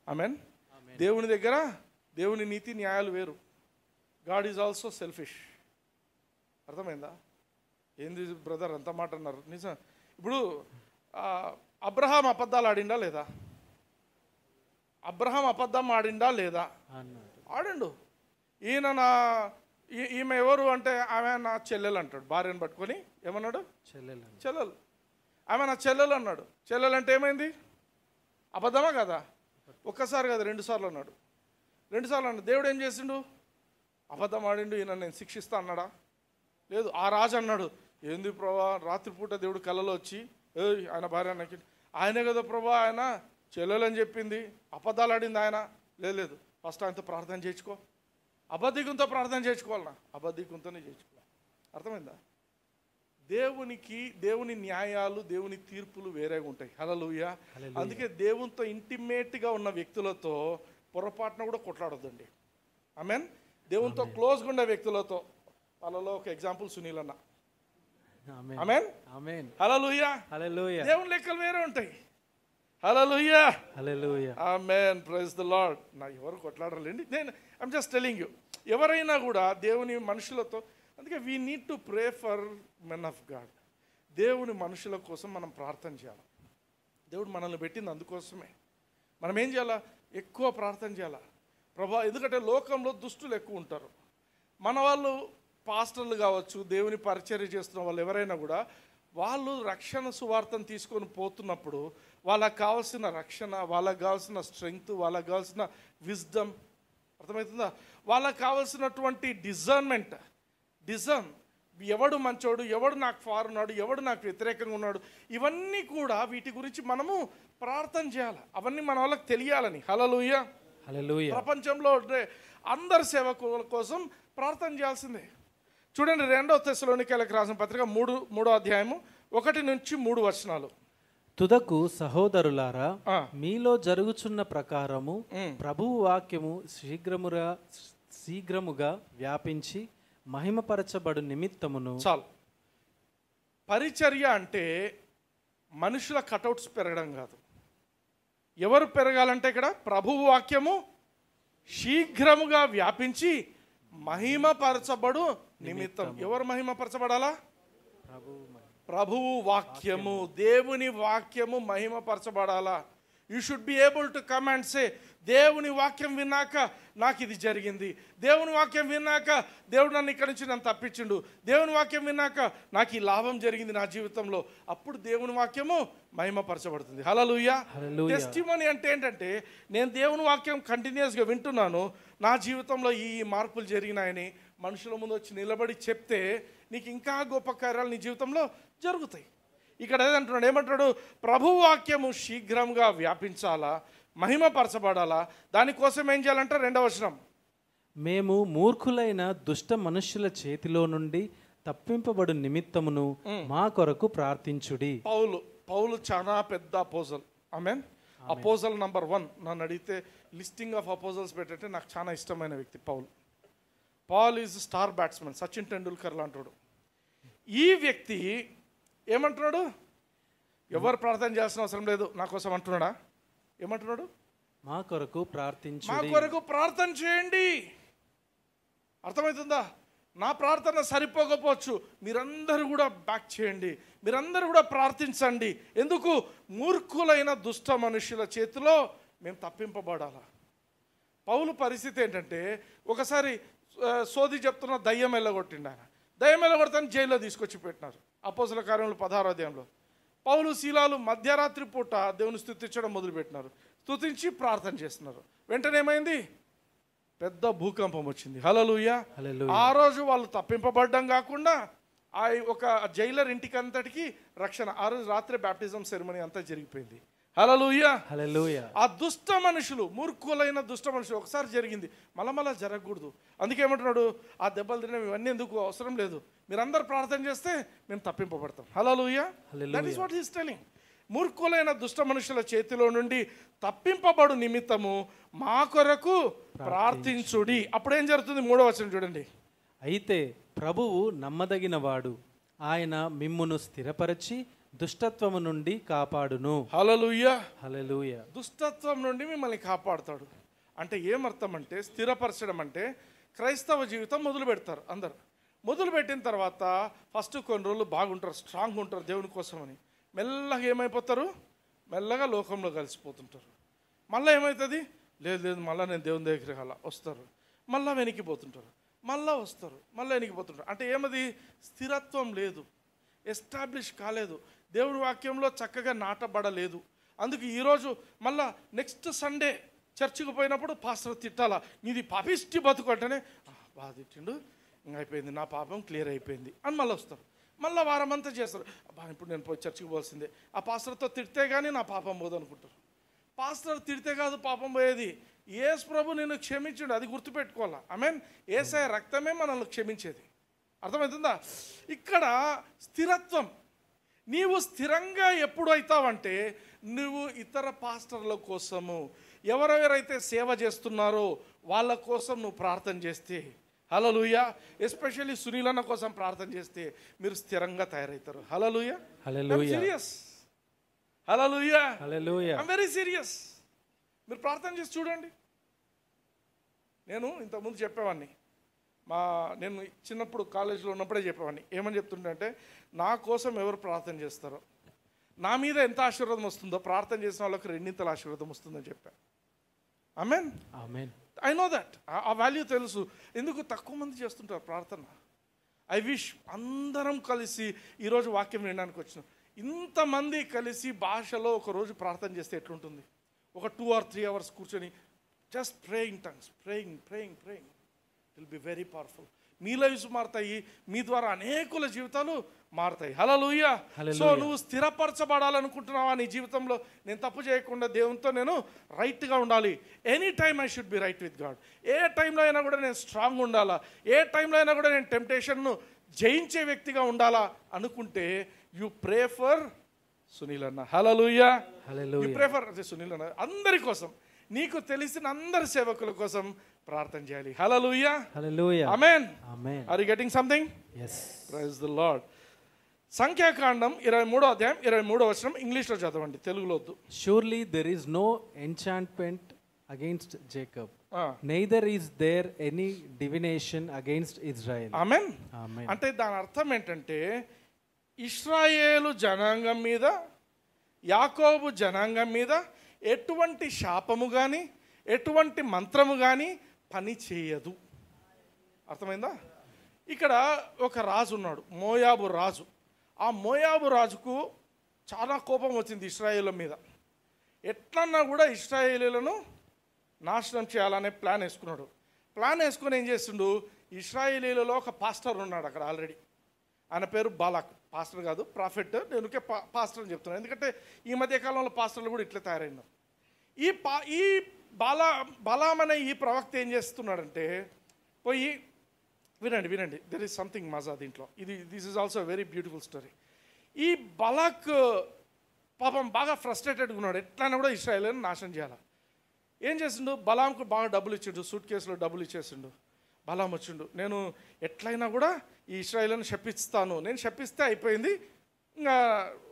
ఆమేన్. దేవుని దగ్గర దేవుని నీతి న్యాయాలు వేరు. God is also selfish. అర్థమైందా? ఏంది బ్రదర్ అంత మాట అన్నారు? నిజం. ఇప్పుడు అబ్రహాం అబద్ధాలు ఆడిండా లేదా? అబ్రహాం అబద్ధం ఆడిండా లేదా? ఆడిండు. ఈమె ఎవరు అంటే ఆమె నా చెల్లెలు అంటాడు. భార్యను పట్టుకొని ఏమన్నాడు? చెల్లెలు. ఆమె నా చెల్లెలు అన్నాడు. చెల్లెలు అంటే ఏమైంది? అబద్ధమా కదా? ఒక్కసారి కదా, 2 సార్లు అన్నాడు. 2 సార్లు అన్నాడు. దేవుడు ఏం చేసిండు? అబద్ధం ఆడిండు, ఈయన నేను శిక్షిస్తా అన్నాడా? లేదు. ఆ రాజు అన్నాడు, ఏంది ప్రభా, రాత్రిపూట దేవుడు కలలో వచ్చి ఆయన భార్య నాకు, ఆయనే కదా ప్రభా ఆయన చెల్లెలు అని చెప్పింది, అబద్ధాలు ఆడింది ఆయన. లేదు, ఫస్ట్ ఆయనతో ప్రార్థన చేయించుకో. అబద్ధికంతో ప్రార్థన చేయించుకోవాలన్నా, అబద్ధికంతోనే చేయించుకోవాలి. అర్థమైందా? దేవుని న్యాయాలు, దేవుని తీర్పులు వేరేగా ఉంటాయి. హల్లెలూయా. అందుకే దేవునితో ఇంటిమేట్గా ఉన్న వ్యక్తులతో పొరపాటున కూడా కొట్లాడొద్దండి. ఆమేన్. దేవునితో క్లోజ్గా ఉండే వ్యక్తులతో, వాళ్ళలో ఒక ఎగ్జాంపుల్ సునీల్ అన్న. ఆమేన్, ఆమేన్, హల్లెలూయా, హల్లెలూయా. దేవుని లెక్కలు వేరే ఉంటాయి. హల్లెలూయా, hallelujah, amen, praise the lord. నా ఎవరు కొట్లాడలేండి, ఐఎమ్ జస్ట్ టెల్లింగ్ యూ. ఎవరైనా కూడా దేవుని మనుషులతో, అందుకే we need to pray for men of God. దేవుని మనుషుల కోసం మనం ప్రార్థన చేయాలి. దేవుడు మనల్ని పెట్టింది అందుకోసమే. మనం ఏం చేయాలా? ఎక్కువ ప్రార్థన చేయాలా ప్రభా. ఎందుకంటే లోకంలో దుష్టులు ఎక్కువ ఉంటారు. మన వాళ్ళు పాస్టర్లు కావచ్చు, దేవుని పరిచర్య చేస్తున్న వాళ్ళు ఎవరైనా కూడా, వాళ్ళు రక్షణ సువార్తను తీసుకొని పోతున్నప్పుడు వాళ్ళకి కావాల్సిన రక్షణ, వాళ్ళకి కావాల్సిన స్ట్రెంగ్త్, వాళ్ళకి కావాల్సిన విజ్డమ్, అర్థమవుతుందా? వాళ్ళకి కావాల్సినటువంటి డిజర్న్, ఎవడు మంచోడు, ఎవడు నాకు ఫార్ ఉన్నాడు, ఎవడు నాకు వ్యతిరేకంగా ఉన్నాడు, ఇవన్నీ కూడా వీటి గురించి మనము ప్రార్థన చేయాలి. అవన్నీ మన వాళ్ళకి తెలియాలని. హల్లెలూయా, హల్లెలూయా. ప్రపంచంలో అందరి సేవకుల కోసం ప్రార్థన చేయాల్సిందే. చూడండి 2 తెస్సలోనికైలకు రాసిన పత్రిక 3వ అధ్యాయము 1-3 వచనాలు. తుదకు సహోదరులారా, ఆ. మీలో జరుగుచున్న ప్రకారము ప్రభువు వాక్యము శీఘ్రముగా వ్యాపించి మహిమపరచబడు నిమిత్తమును. చాలు. పరిచర్య అంటే మనుషుల కటౌట్స్ పెరగడం కాదు. ఎవరు పెరగాలంటే ఇక్కడ ప్రభువు వాక్యము శీఘ్రముగా వ్యాపించి మహిమపరచబడు నిమిత్తం. ఎవరు మహిమపరచబడాలా? ప్రభువు వాక్యము, దేవుని వాక్యము మహిమపరచబడాలా. You should be able to come and say, దేవుని వాక్యం విన్నాక నాకు ఇది జరిగింది, దేవుని వాక్యం విన్నాక దేవుడు నన్ను ఇక్కడి నుంచి నన్ను తప్పించిండు, దేవుని వాక్యం విన్నాక నాకు ఈ లాభం జరిగింది నా జీవితంలో. అప్పుడు దేవుని వాక్యము మహిమపరచబడుతుంది. హల్లెలూయా. టెస్టిమనీ అంటే ఏంటంటే, నేను దేవుని వాక్యం కంటిన్యూస్గా వింటున్నాను, నా జీవితంలో ఈ మార్పులు జరిగినాయని మనుషుల ముందు వచ్చి నిలబడి చెప్తే నీకు ఇంకా గొప్ప కార్యాలు నీ జీవితంలో జరుగుతాయి. ఇక్కడ ఏదంటున్నాడు, ఏమంటాడు? ప్రభు వాక్యము శీఘ్రంగా వ్యాపించాలా, మహిమపరచబడాలా. దానికోసం ఏం చేయాలంటే 2వ వచనం, మేము మూర్ఖులైన దుష్ట మనుష్యుల చేతిలో నుండి తప్పింపబడు నిమిత్తమును మా కొరకు ప్రార్థించుడి. పౌలు చాలా పెద్ద అపోజల్. ఆమేన్. అపోజల్ నంబర్ 1 నన్ను అడిగితే లిస్టింగ్ ఆఫ్ అపోజల్స్ పెట్టంటే నాకు చాలా ఇష్టమైన వ్యక్తి Paul is star batsmen, Sachin Tendulkar లాంటాడు. ఈ వ్యక్తి ఏమంటున్నాడు? ఎవరు ప్రార్థన చేయాల్సిన అవసరం లేదు నా కోసం అంటున్నాడా? ఏమంటున్నాడు? మా కొరకు ప్రార్థించుడి, మా కొరకు ప్రార్థన చేయండి. అర్థమవుతుందా? నా ప్రార్థన సరిపోకపోవచ్చు, మీరందరూ కూడా బ్యాక్ చేయండి, మీరందరూ కూడా ప్రార్థించండి. ఎందుకు? మూర్ఖులైన దుష్ట మనుషుల చేతిలో మేము తప్పింపబడాలా. పౌలు పరిస్థితి ఏంటంటే, ఒకసారి సోది చెప్తున్న దయ్యం వెళ్ళగొట్టిండు. ఆయన దయ్యం వెళ్ళగొడతాను జైల్లో తీసుకొచ్చి పెట్టినారు. అపోస్తల కార్యములు 16వ అధ్యాయంలో పౌలు శీలాలు మధ్యరాత్రి పూట దేవుని స్తుతించడం మొదలుపెట్టినారు. స్తుతించి ప్రార్థన చేస్తున్నారు. వెంటనే ఏమైంది? పెద్ద భూకంపం వచ్చింది. హల్లెలూయా. ఆ రోజు వాళ్ళు తప్పింపబడ్డం కాకుండా ఆ ఒక జైలర్ ఇంటికి అంతటికి రక్షణ. ఆ రోజు రాత్రి బ్యాప్టిజం సెరమనీ అంతా జరిగిపోయింది. హల్లెలూయా. హల్లెలూయా. ఆ దుష్ట మనుషులు, మూర్ఖులైన దుష్ట మనుషులు, ఒకసారి జరిగింది, మళ్ళా జరగకూడదు. అందుకే ఏమంటున్నాడు? ఆ దెబ్బలు తినడం ఇవన్నీ ఎందుకు అవసరం లేదు, మీరందరూ ప్రార్థన చేస్తే మేము తప్పింపబడతాం. Hallelujah. That is what he is telling. మూర్ఖులైన దుష్ట మనుషుల చేతిలో నుండి తప్పింపబడు నిమిత్తము మా కొరకు ప్రార్థించుడి. అప్పుడేం జరుగుతుంది? 3వ వచనం చూడండి. అయితే ప్రభువు నమ్మదగినవాడు, ఆయన మిమ్మును స్థిరపరచి దుష్టత్వము నుండి కాపాడును. హల్లెలూయా. హల్లెలూయా. దుష్టత్వం నుండి మిమ్మల్ని కాపాడుతాడు అంటే ఏమర్థం అంటే, స్థిరపరచడం అంటే క్రైస్తవ జీవితం మొదలు పెడతారు. అందరు మొదలు పెట్టిన తర్వాత ఫస్ట్ కొన్ని రోజులు బాగుంటారు, స్ట్రాంగ్ ఉంటారు దేవుని కోసమని. మెల్లగా ఏమైపోతారు? మెల్లగా లోకంలో కలిసిపోతుంటారు. మళ్ళీ ఏమవుతుంది? లేదు మళ్ళీ నేను దేవుని దగ్గరికి అలా వస్తారు, మళ్ళీ వెనక్కిపోతుంటారు, మళ్ళీ వస్తారు, మళ్ళీ వెనక్కిపోతుంటారు. అంటే ఏమది? స్థిరత్వం లేదు, ఎస్టాబ్లిష్ కాలేదు, దేవుని వాక్యంలో చక్కగా నాటబడలేదు. అందుకు ఈరోజు మళ్ళా నెక్స్ట్ సండే చర్చికి పోయినప్పుడు పాస్టర్ తిట్టాలా, నీది పాపిష్టి బతుకు అంటేనే బాగా తిట్టిండు, ఇంకా అయిపోయింది, నా పాపం క్లియర్ అయిపోయింది అని మళ్ళీ వస్తారు. మళ్ళీ వారం అంతా చేస్తారు, అబ్బా ఇప్పుడు నేను పోయి చర్చికి పోవాల్సిందే, ఆ పాస్టర్తో తిడితే కానీ నా పాపం పోదు అనుకుంటారు. పాస్టర్ తిడితే కాదు పాపం పోయేది, యేసు ప్రభు నిన్ను క్షమించుడు, అది గుర్తుపెట్టుకోవాలా. ఆమేన్. యేసయ్య రక్తమే మనల్ని క్షమించేది. అర్థమవుతుందా? ఇక్కడ స్థిరత్వం. నీవు స్థిరంగా ఎప్పుడు అవుతావంటే, నువ్వు ఇతర పాస్టర్ల కోసము, ఎవరెవరైతే సేవ చేస్తున్నారో వాళ్ళ కోసం నువ్వు ప్రార్థన చేస్తే, హల్లెలూయా, ఎస్పెషల్లీ సునీల్ అన్న కోసం ప్రార్థన చేస్తే మీరు స్థిరంగా తయారవుతారు. Hallelujah. Hallelujah. Serious. Hallelujah. Hallelujah. I'm very serious. మీరు ప్రార్థన చేసి చూడండి. నేను ఇంతకుముందు చెప్పేవాడిని, నేను చిన్నప్పుడు కాలేజీలో ఉన్నప్పుడే చెప్పేవాడిని. ఏమని చెప్తుంటే, నా కోసం ఎవరు ప్రార్థన చేస్తారో, నా మీద ఎంత ఆశీర్వాదం వస్తుందో ప్రార్థన చేసిన వాళ్ళకి 2 ఆశీర్వాదం వస్తుందని చెప్పాను. Amen. Amen. I know that. ఆ వాల్యూ తెలుసు. ఎందుకు తక్కువ మంది చేస్తుంటారు ప్రార్థన. ఐ విష్ అందరం కలిసి ఈరోజు వాక్యం వినడానికి వచ్చినాం. ఇంతమంది కలిసి భాషలో ఒకరోజు ప్రార్థన చేస్తే ఎట్లుంటుంది? ఒక 2 or 3 hours కూర్చొని just praying tongues, praying. It will be very powerful. మీ లైఫ్స్ మారుతాయి, మీ ద్వారా అనేకుల జీవితాలు మారుతాయి. హల్లెలూయా. సో నువ్వు స్థిరపరచబడాలనుకుంటున్నావా నీ జీవితంలో? నేను తప్పు చేయకుండా దేవునితో నేను రైట్గా ఉండాలి. Any time I should be right with God. ఏ టైంలో అయినా కూడా నేను స్ట్రాంగ్ ఉండాలా, ఏ టైంలో అయినా కూడా నేను టెంప్టేషన్ను జయించే వ్యక్తిగా ఉండాలా అనుకుంటే యు ప్రే ఫర్ సునీల్ అన్న. హల్లెలూయా. యు ప్రే ఫర్ సునీల్ అన్న, అందరి కోసం, నీకు తెలిసిన అందరి సేవకుల కోసం ప్రార్థన చేయాలి. Hallelujah. Hallelujah. Amen. Amen. Are you getting something? yes. Praise the Lord. సంఖ్యాకాండం 23వ అధ్యాయం 23వ వచనం ఇంగ్లీష్లో చదవండి, తెలుగులో వద్దు. Surely there is no enchantment against Jacob, neither is there any divination against Israel. ఆమేన్. ఆమేన్. అంటే దాని అర్థం ఏంటంటే ఇశ్రాయేలు జనాంగం మీద, యాకోబు జనాంగం మీద ఎటువంటి శాపము కానీ ఎటువంటి మంత్రము కానీ పని చేయదు. అర్థమైందా? ఇక్కడ ఒక రాజు ఉన్నాడు, మోయాబు రాజు. ఆ మోయాబు రాజుకు చాలా కోపం వచ్చింది ఇశ్రాయేలు మీద. ఎట్లన్నా కూడా ఇశ్రాయేలీలను నాశనం చేయాలనే ప్లాన్ వేసుకున్నాడు. ప్లాన్ వేసుకొని ఏం చేస్తుండు, ఇశ్రాయేలీలలో ఒక పాస్టర్ ఉన్నాడు అక్కడ ఆల్రెడీ. ఆయన పేరు బాలాక్. పాస్టర్ కాదు, ప్రాఫెట్. నేను పాస్టర్ అని చెప్తున్నాను, ఎందుకంటే ఈ మధ్య కాలంలో పాస్టర్లు కూడా ఇట్లా తయారైనారు. ఈ బలాం అనే ఈ ప్రవక్త ఏం చేస్తున్నాడంటే, పోయి వినండి, దెర్ ఈస్ సంథింగ్ మజా దీంట్లో. This is also very beautiful story. ఈ బలాక్ పాపం బాగా ఫ్రస్ట్రేటెడ్గా ఉన్నాడు, ఎట్లయినా కూడా ఇశ్రాయేలుని నాశనం చేయాలి. ఏం చేసిండు, బలాంకు బాగా డబ్బులు ఇచ్చిండు, సూట్ కేసులో డబ్బులు ఇచ్చేసిండు. బలాం వచ్చిండు, నేను ఎట్లయినా కూడా ఈ ఇశ్రాయేలుని శపిస్తాను, నేను శపిస్తే అయిపోయింది, ఇంకా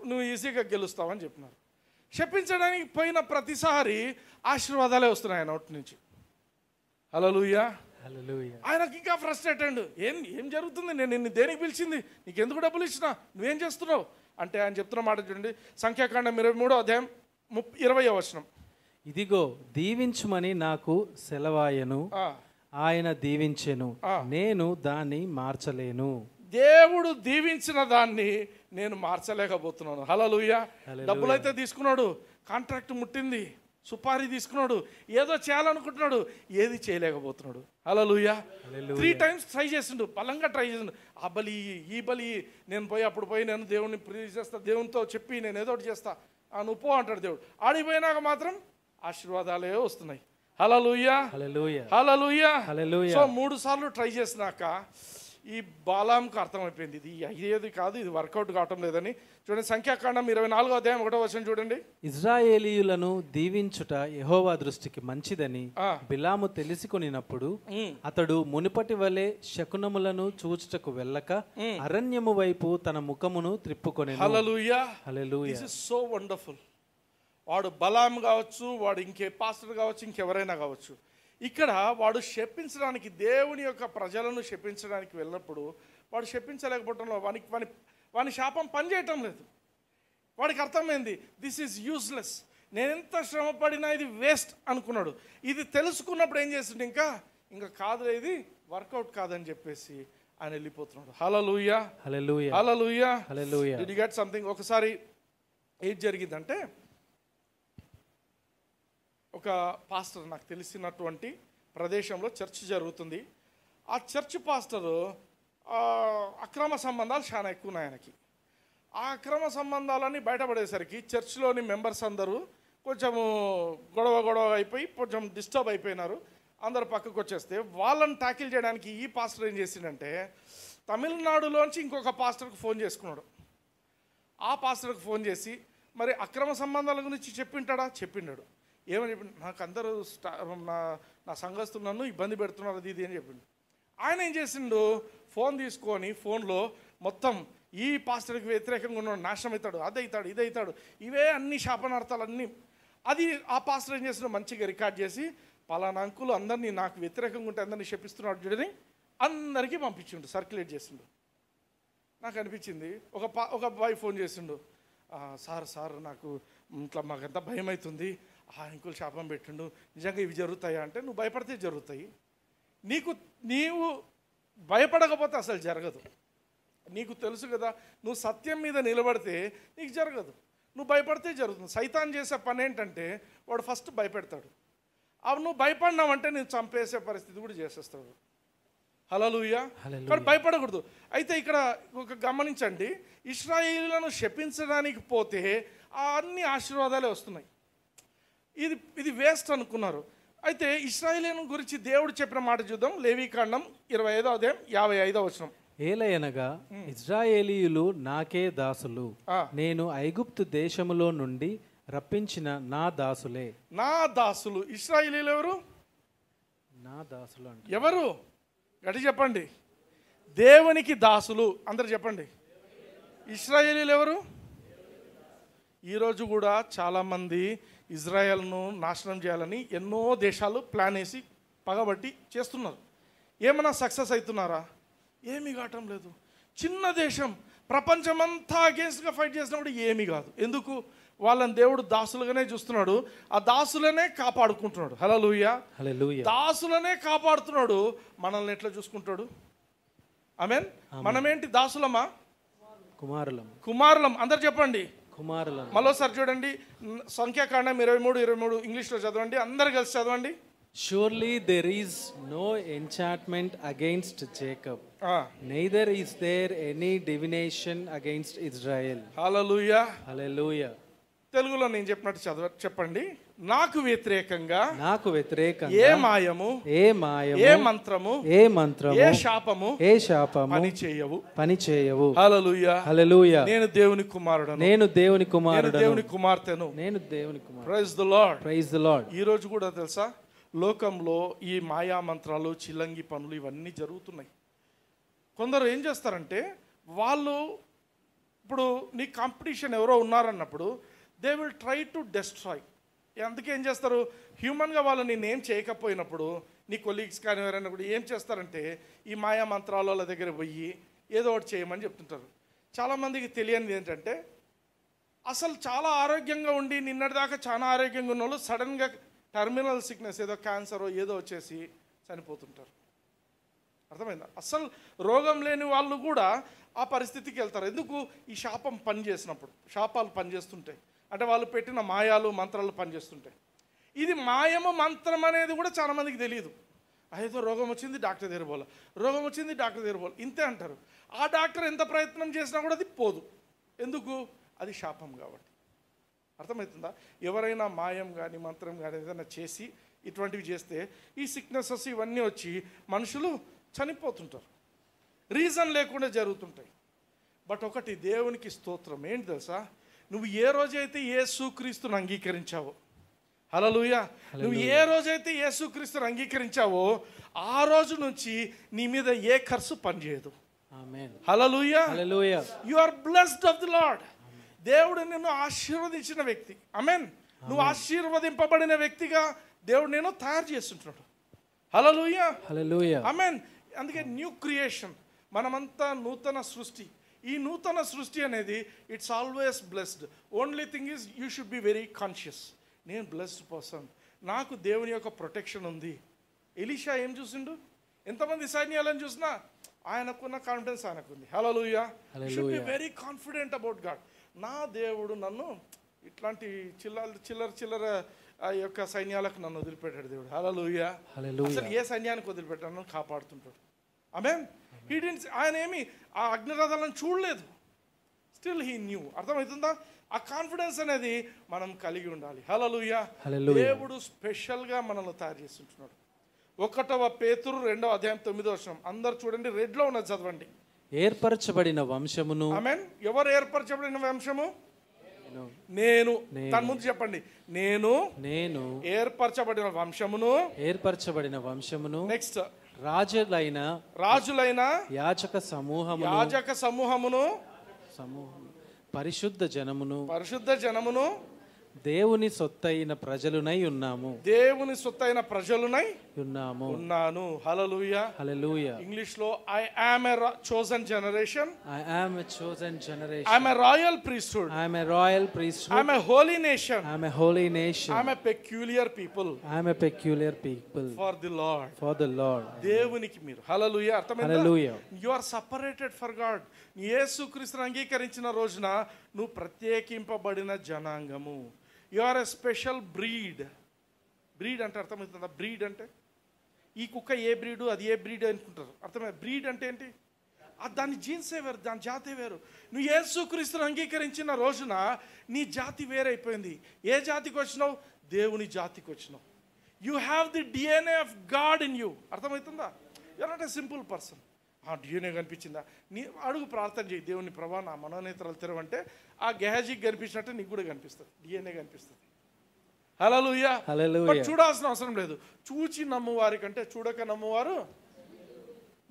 నువ్వు ఈజీగా గెలుస్తావని చెప్పినారు. శపించడానికి పోయిన ప్రతిసారి ఆశీర్వాదాలే వస్తున్నాయి ఆయన నోటి నుంచి. హల్లెలూయా. ఆయనకి ఇంకా ఫ్రస్ట్రేటెడ్, ఏం జరుగుతుంది, నేను నిన్ను దేనికి పిలిచింది, నీకు ఎందుకు డబ్బులు ఇచ్చినా, నువ్వేం చేస్తున్నావు అంటే ఆయన చెప్తున్న మాట చూడండి. సంఖ్యాకాండం 23వ అధ్యాయం 20వ వచనం. ఇదిగో దీవించుమని నాకు సెలవాయను, ఆయన దీవించెను, నేను దాన్ని మార్చలేను. దేవుడు దీవించిన దాన్ని నేను మార్చలేకపోతున్నాను. హల్లెలూయా. డబ్బులైతే తీసుకున్నాడు, కాంట్రాక్ట్ ముట్టింది, సుపారీ తీసుకున్నాడు, ఏదో చేయాలనుకుంటున్నాడు, ఏది చేయలేకపోతున్నాడు. హల్లెలూయా. 3 times ట్రై చేసిండు, బలంగా ట్రై చేసిండు. ఆ బలి ఈ బలి, నేను అప్పుడు పోయి నేను దేవుడిని ప్రీజ్ చేస్తా, దేవునితో చెప్పి నేను ఏదో ఒకటి చేస్తా, నువ్వు పో అంటాడు దేవుడు. ఆడిపోయినాక మాత్రం ఆశీర్వాదాలే వస్తున్నాయి. హల్లెలూయా. హల్లెలూయా. సో 3 సార్లు ట్రై చేసినాక ఈ బాలాంకు అర్థమైపోయింది, ఇది అయ్యేది కాదు, ఇది వర్కౌట్ కావటం లేదని. చూడండి సంఖ్యాకాండం 24వ అధ్యాయం 1వ వచనం చూడండి. ఇశ్రాయేలీయులను దీవించుట యెహోవా దృష్టికి మంచిదని బిలాము తెలిసికొనినప్పుడు అతడు మునుపటి వలె శకునములను చూచుటకు వెళ్ళక అరణ్యము వైపు తన ముఖమును త్రిప్పుకొనెను. Hallelujah. Hallelujah. This is so wonderful. వాడు బలాం కావచ్చు, వాడు ఇంకే పాస్టర్ కావచ్చు, ఇంకెవరైనా కావచ్చు, ఇక్కడ వాడు శపించడానికి, దేవుని యొక్క ప్రజలను శపించడానికి వెళ్ళినప్పుడు వాడు శపించలేకపోవడంలో వాని శాపం పనిచేయటం లేదు. వాడికి అర్థమైంది, దిస్ ఈజ్ యూస్లెస్, నేను ఎంత శ్రమపడినా ఇది వేస్ట్ అనుకున్నాడు. ఇది తెలుసుకున్నప్పుడు ఏం చేస్తుండే, ఇంకా కాదు, ఇది వర్కౌట్ కాదని చెప్పేసి ఆయన వెళ్ళిపోతున్నాడు. Hallelujah. Hallelujah. Hallelujah. Hallelujah. Did you get something? ఒకసారి ఏం జరిగిందంటే, ఒక పాస్టర్, నాకు తెలిసినటువంటి ప్రదేశంలో చర్చ్ జరుగుతుంది. ఆ చర్చ్ పాస్టరు అక్రమ సంబంధాలు చాలా ఎక్కువ ఉన్నాయి ఆయనకి. ఆ అక్రమ సంబంధాలన్నీ బయటపడేసరికి చర్చ్లోని మెంబర్స్ అందరూ కొంచెము గొడవ అయిపోయి కొంచెం డిస్టర్బ్ అయిపోయినారు. అందరు పక్కకు వచ్చేస్తే వాళ్ళని ట్యాకిల్ చేయడానికి ఈ పాస్టర్ ఏం చేసిండంటే, తమిళనాడులోంచి ఇంకొక పాస్టర్కి ఫోన్ చేసుకున్నాడు. ఆ పాస్టర్కి ఫోన్ చేసి, మరి అక్రమ సంబంధాల గురించి చెప్పిండాడు. ఏమని చెప్పిండు, నాకు అందరూ నా సంఘస్థులు నన్ను ఇబ్బంది పెడుతున్నారు, అది ఇది అని చెప్పిండు. ఆయన ఏం చేసిండు, ఫోన్ తీసుకొని ఫోన్లో మొత్తం ఈ పాస్టర్కి వ్యతిరేకంగా ఉన్నాడు, నాశనం అవుతాడు, అదవుతాడు, ఇదవుతాడు, ఇవే అన్ని శాపనార్థాలన్నీ. అది ఆ పాస్టర్ ఏం చేసిండు, మంచిగా రికార్డ్ చేసి, పలానా అంకులు అందరినీ నాకు వ్యతిరేకంగా ఉంటే అందరినీ శపిస్తున్నాడు చూడని అందరికీ పంపించిండు, సర్క్యులేట్ చేసిండు. నాకు అనిపించింది, ఒక అబ్బాయి ఫోన్ చేసిండు, సార్ నాకు ఇట్లా మాకంతా భయం అవుతుంది, ఇంకులు శాపం పెట్టిండు, నిజంగా ఇవి జరుగుతాయా అంటే, నువ్వు భయపడితే జరుగుతాయి, నీవు భయపడకపోతే అసలు జరగదు. నీకు తెలుసు కదా, నువ్వు సత్యం మీద నిలబడితే నీకు జరగదు, నువ్వు భయపడితే జరుగుతుంది. సైతాన్ చేసే పని ఏంటంటే, వాడు ఫస్ట్ భయపెడతాడు. నువ్వు భయపడినావంటే నేను చంపేసే పరిస్థితి కూడా చేసేస్తాడు. హల్లెలూయా. కానీ భయపడకూడదు. అయితే ఇక్కడ ఒక గమనించండి, ఇశ్రాయేలులను శపించడానికి పోతే ఆ అన్ని ఆశీర్వాదాలే వస్తున్నాయి. ఇది వేస్ట్ అనుకున్నారు. అయితే ఇశ్రాయేలుల గురించి దేవుడు చెప్పిన మాట చూద్దాం. లేవీకాండం 25వ అధ్యాయం 55వ వచనం. ఏలయనగా ఇజ్రాయేలీయులు నాకే దాసులు, నేను ఐగుప్తు దేశములో నుండి రప్పించిన నా దాసులే. నా దాసులు. ఇశ్రాయేలీయులు ఎవరు? నా దాసులు అంటే ఎవరు? గట్టి చెప్పండి. దేవునికి దాసులు. అందరు చెప్పండి. ఇశ్రాయేలీయులు ఎవరు? ఈరోజు కూడా చాలామంది ఇజ్రాయెల్ను నాశనం చేయాలని ఎన్నో దేశాలు ప్లాన్ వేసి పగబట్టి చేస్తున్నారు. ఏమైనా సక్సెస్ అవుతున్నారా? ఏమీ కావటం లేదు. చిన్న దేశం ప్రపంచమంతా అగేన్స్ట్గా ఫైట్ చేసినప్పుడు ఏమీ కాదు. ఎందుకు? వాళ్ళని దేవుడు దాసులుగానే చూస్తున్నాడు. ఆ దాసులనే కాపాడుకుంటున్నాడు. హల్లెలూయా. దాసులనే కాపాడుతున్నాడు. మనల్ని ఎట్లా చూసుకుంటాడు? ఆమేన్. మనమేంటి? దాసులమా? కుమారులం. అందరు చెప్పండి. మరోసారి చూడండి, సంఖ్యాకాండం 23:23 ఇంగ్లీష్లో చదవండి. అందరు కలిసి చదవండి. Surely there is no enchantment against Jacob, neither is there any divination against Israel. హల్లెలూయా. హల్లెలూయా. తెలుగులో నేను చెప్పినట్టు చెప్పండి. నాకు వ్యతిరేకంగా ఏ మాయము, ఏ మంత్రము, ఏ శాపము పని చేయవు. హల్లెలూయా. హల్లెలూయా. నేను దేవుని కుమారుడను, దేవుని కుమార్తెను. Praise the Lord. Praise the Lord. ఈ రోజు కూడా తెలుసా, లోకంలో ఈ మాయా మంత్రాలు, చిల్లంగి పనులు ఇవన్నీ జరుగుతున్నాయి. కొందరు ఏం చేస్తారంటే, వాళ్ళు ఇప్పుడు నీ కాంపిటీషన్ ఎవరో ఉన్నారన్నప్పుడు they will try to destroy. అందుకే ఏం చేస్తారు, హ్యూమన్గా వాళ్ళు నేనేం చేయకపోయినప్పుడు నీ కొలీగ్స్ కానీ ఎవరైనా కూడా ఏం చేస్తారంటే ఈ మాయా మంత్రాల వాళ్ళ దగ్గర పోయి ఏదో ఒకటి చేయమని చెప్తుంటారు. చాలామందికి తెలియనిది ఏంటంటే, అసలు చాలా ఆరోగ్యంగా ఉండి నిన్నటిదాకా చాలా ఆరోగ్యంగా ఉన్న వాళ్ళు సడన్గా టర్మినల్ సిక్నెస్, ఏదో క్యాన్సర్ ఏదో వచ్చేసి చనిపోతుంటారు. అర్థమైందా? అసలు రోగం లేని వాళ్ళు కూడా ఆ పరిస్థితికి వెళ్తారు. ఎందుకు? ఈ శాపం పనిచేసినప్పుడు, శాపాలు పనిచేస్తుంటాయి. అంటే వాళ్ళు పెట్టిన మాయాలు, మంత్రాలు పనిచేస్తుంటాయి. ఇది మాయము, మంత్రం అనేది కూడా చాలామందికి తెలియదు. ఏదో రోగం వచ్చింది, డాక్టర్ దగ్గర పోవాలి, రోగం వచ్చింది, డాక్టర్ దగ్గర పోవాలి, ఇంతే అంటారు. ఆ డాక్టర్ ఎంత ప్రయత్నం చేసినా కూడా అది పోదు. ఎందుకు? అది శాపం కాబట్టి. అర్థమవుతుందా? ఎవరైనా మాయం కానీ మంత్రం కానీ ఏదైనా చేసి ఇటువంటివి చేస్తే ఈ సిక్నెసెస్ ఇవన్నీ వచ్చి మనుషులు చనిపోతుంటారు. రీజన్ లేకుండా జరుగుతుంటాయి. బట్ ఒకటి, దేవునికి స్తోత్రం. ఏంటి తెలుసా? నువ్వు ఏ రోజైతే యేసుక్రీస్తును అంగీకరించావో, హల్లెలూయా, నువ్వు ఏ రోజైతే యేసుక్రీస్తును అంగీకరించావో ఆ రోజు నుంచి నీ మీద ఏ ఖర్చు పనిచేయదు. Hallelujah. You are blessed of the Lord. దేవుడు నిన్ను ఆశీర్వదించిన వ్యక్తి. ఆమేన్. నువ్వు ఆశీర్వదింపబడిన వ్యక్తిగా దేవుడు నేను తయారు చేస్తుంటున్నాడు. హల్లెలూయా. హల్లెలూయా. ఆమేన్. అందుకే న్యూ క్రియేషన్, మనమంతా నూతన సృష్టి. ఈ నూతన సృష్టి అనేది it's always blessed. Only thing is you should be very conscious. నేను బ్లెస్డ్ పర్సన్, నాకు దేవుని యొక్క ప్రొటెక్షన్ ఉంది. ఎలీషా ఏం చూసిండు? ఎంతమంది సైన్యాలను చూసినా ఆయనకున్న కాన్ఫిడెన్స్ ఆయనకుంది. Hallelujah. Should be very confident about God. నా దేవుడు నన్ను ఇట్లాంటి చిల్లర ఆ యొక్క సైన్యాలకు నన్ను వదిలిపెట్టాడు దేవుడు. హల్లెలూయా. అసలు ఏ సైన్యానికి వదిలిపెట్టాడు? నన్ను కాపాడుతుంటాడు. ఆమేన్. ఆయన ఏమి ఆ అగ్నిరథాలను చూడలేదు. Still he knew. అర్థమవుతుందా? ఆ కాన్ఫిడెన్స్ అనేది మనం కలిగి ఉండాలి. హల్లెలూయా. దేవుడు స్పెషల్గా మనల్ని తయారు చేస్తుంటున్నాడు. 1 పేతురు 2వ అధ్యాయం 9వ వచనం. అందరు చూడండి, రెడ్లో ఉన్నది చదవండి. ఏర్పరచబడిన వంశమును. ఆమేన్. ఎవరు ఏర్పరచబడిన వంశము? నేను. దాని ముందు చెప్పండి, నేను ఏర్పరచబడిన వంశమును. నెక్స్ట్, రాజులైన యాజక సమూహమును, పరిశుద్ధ జనమును, దేవుని సొత్తైన ప్రజలునై ఉన్నాను. హల్లెలూయా. హల్లెలూయా. ఇంగ్లీష్ లో I am a chosen generation, I am a royal priesthood, I am a holy nation, I am a peculiar people, for the Lord. దేవునికి మీరు. హల్లెలూయా. అర్థమైందా? You are separated for God. యేసుక్రీస్తుని అంగీకరించిన రోజున నువ్వు ప్రత్యేకింపబడిన జనాంగము. You are a special breed. Breed అంటే అర్థమవుతుందా? బ్రీడ్ అంటే ఈ కుక్క ఏ బ్రీడు, అది ఏ బ్రీడ్ అనుకుంటారు. అర్థమే? బ్రీడ్ అంటే ఏంటి? దాని జీన్సే వేరు, దాని జాతే వేరు. నువ్వు యేసుక్రీస్తును అంగీకరించిన రోజున నీ జాతి వేరైపోయింది. ఏ జాతికి వచ్చినావు? దేవుని జాతికి వచ్చినావు. You have the DNA of God in you. అర్థమవుతుందా? You are not a simple person. DNA కనిపించిందా? నీ అడుగు, ప్రార్థన చేయి, దేవుని ప్రభా నా మనోనేత్రాలు తెరవంటే ఆ గెహజీకి కనిపించినట్టే నీకు కూడా కనిపిస్తుంది, DNA కనిపిస్తుంది. హల్లెలూయా. బట్ చూడాల్సిన అవసరం లేదు. చూచి నమ్మువారి కంటే చూడక నమ్మువారు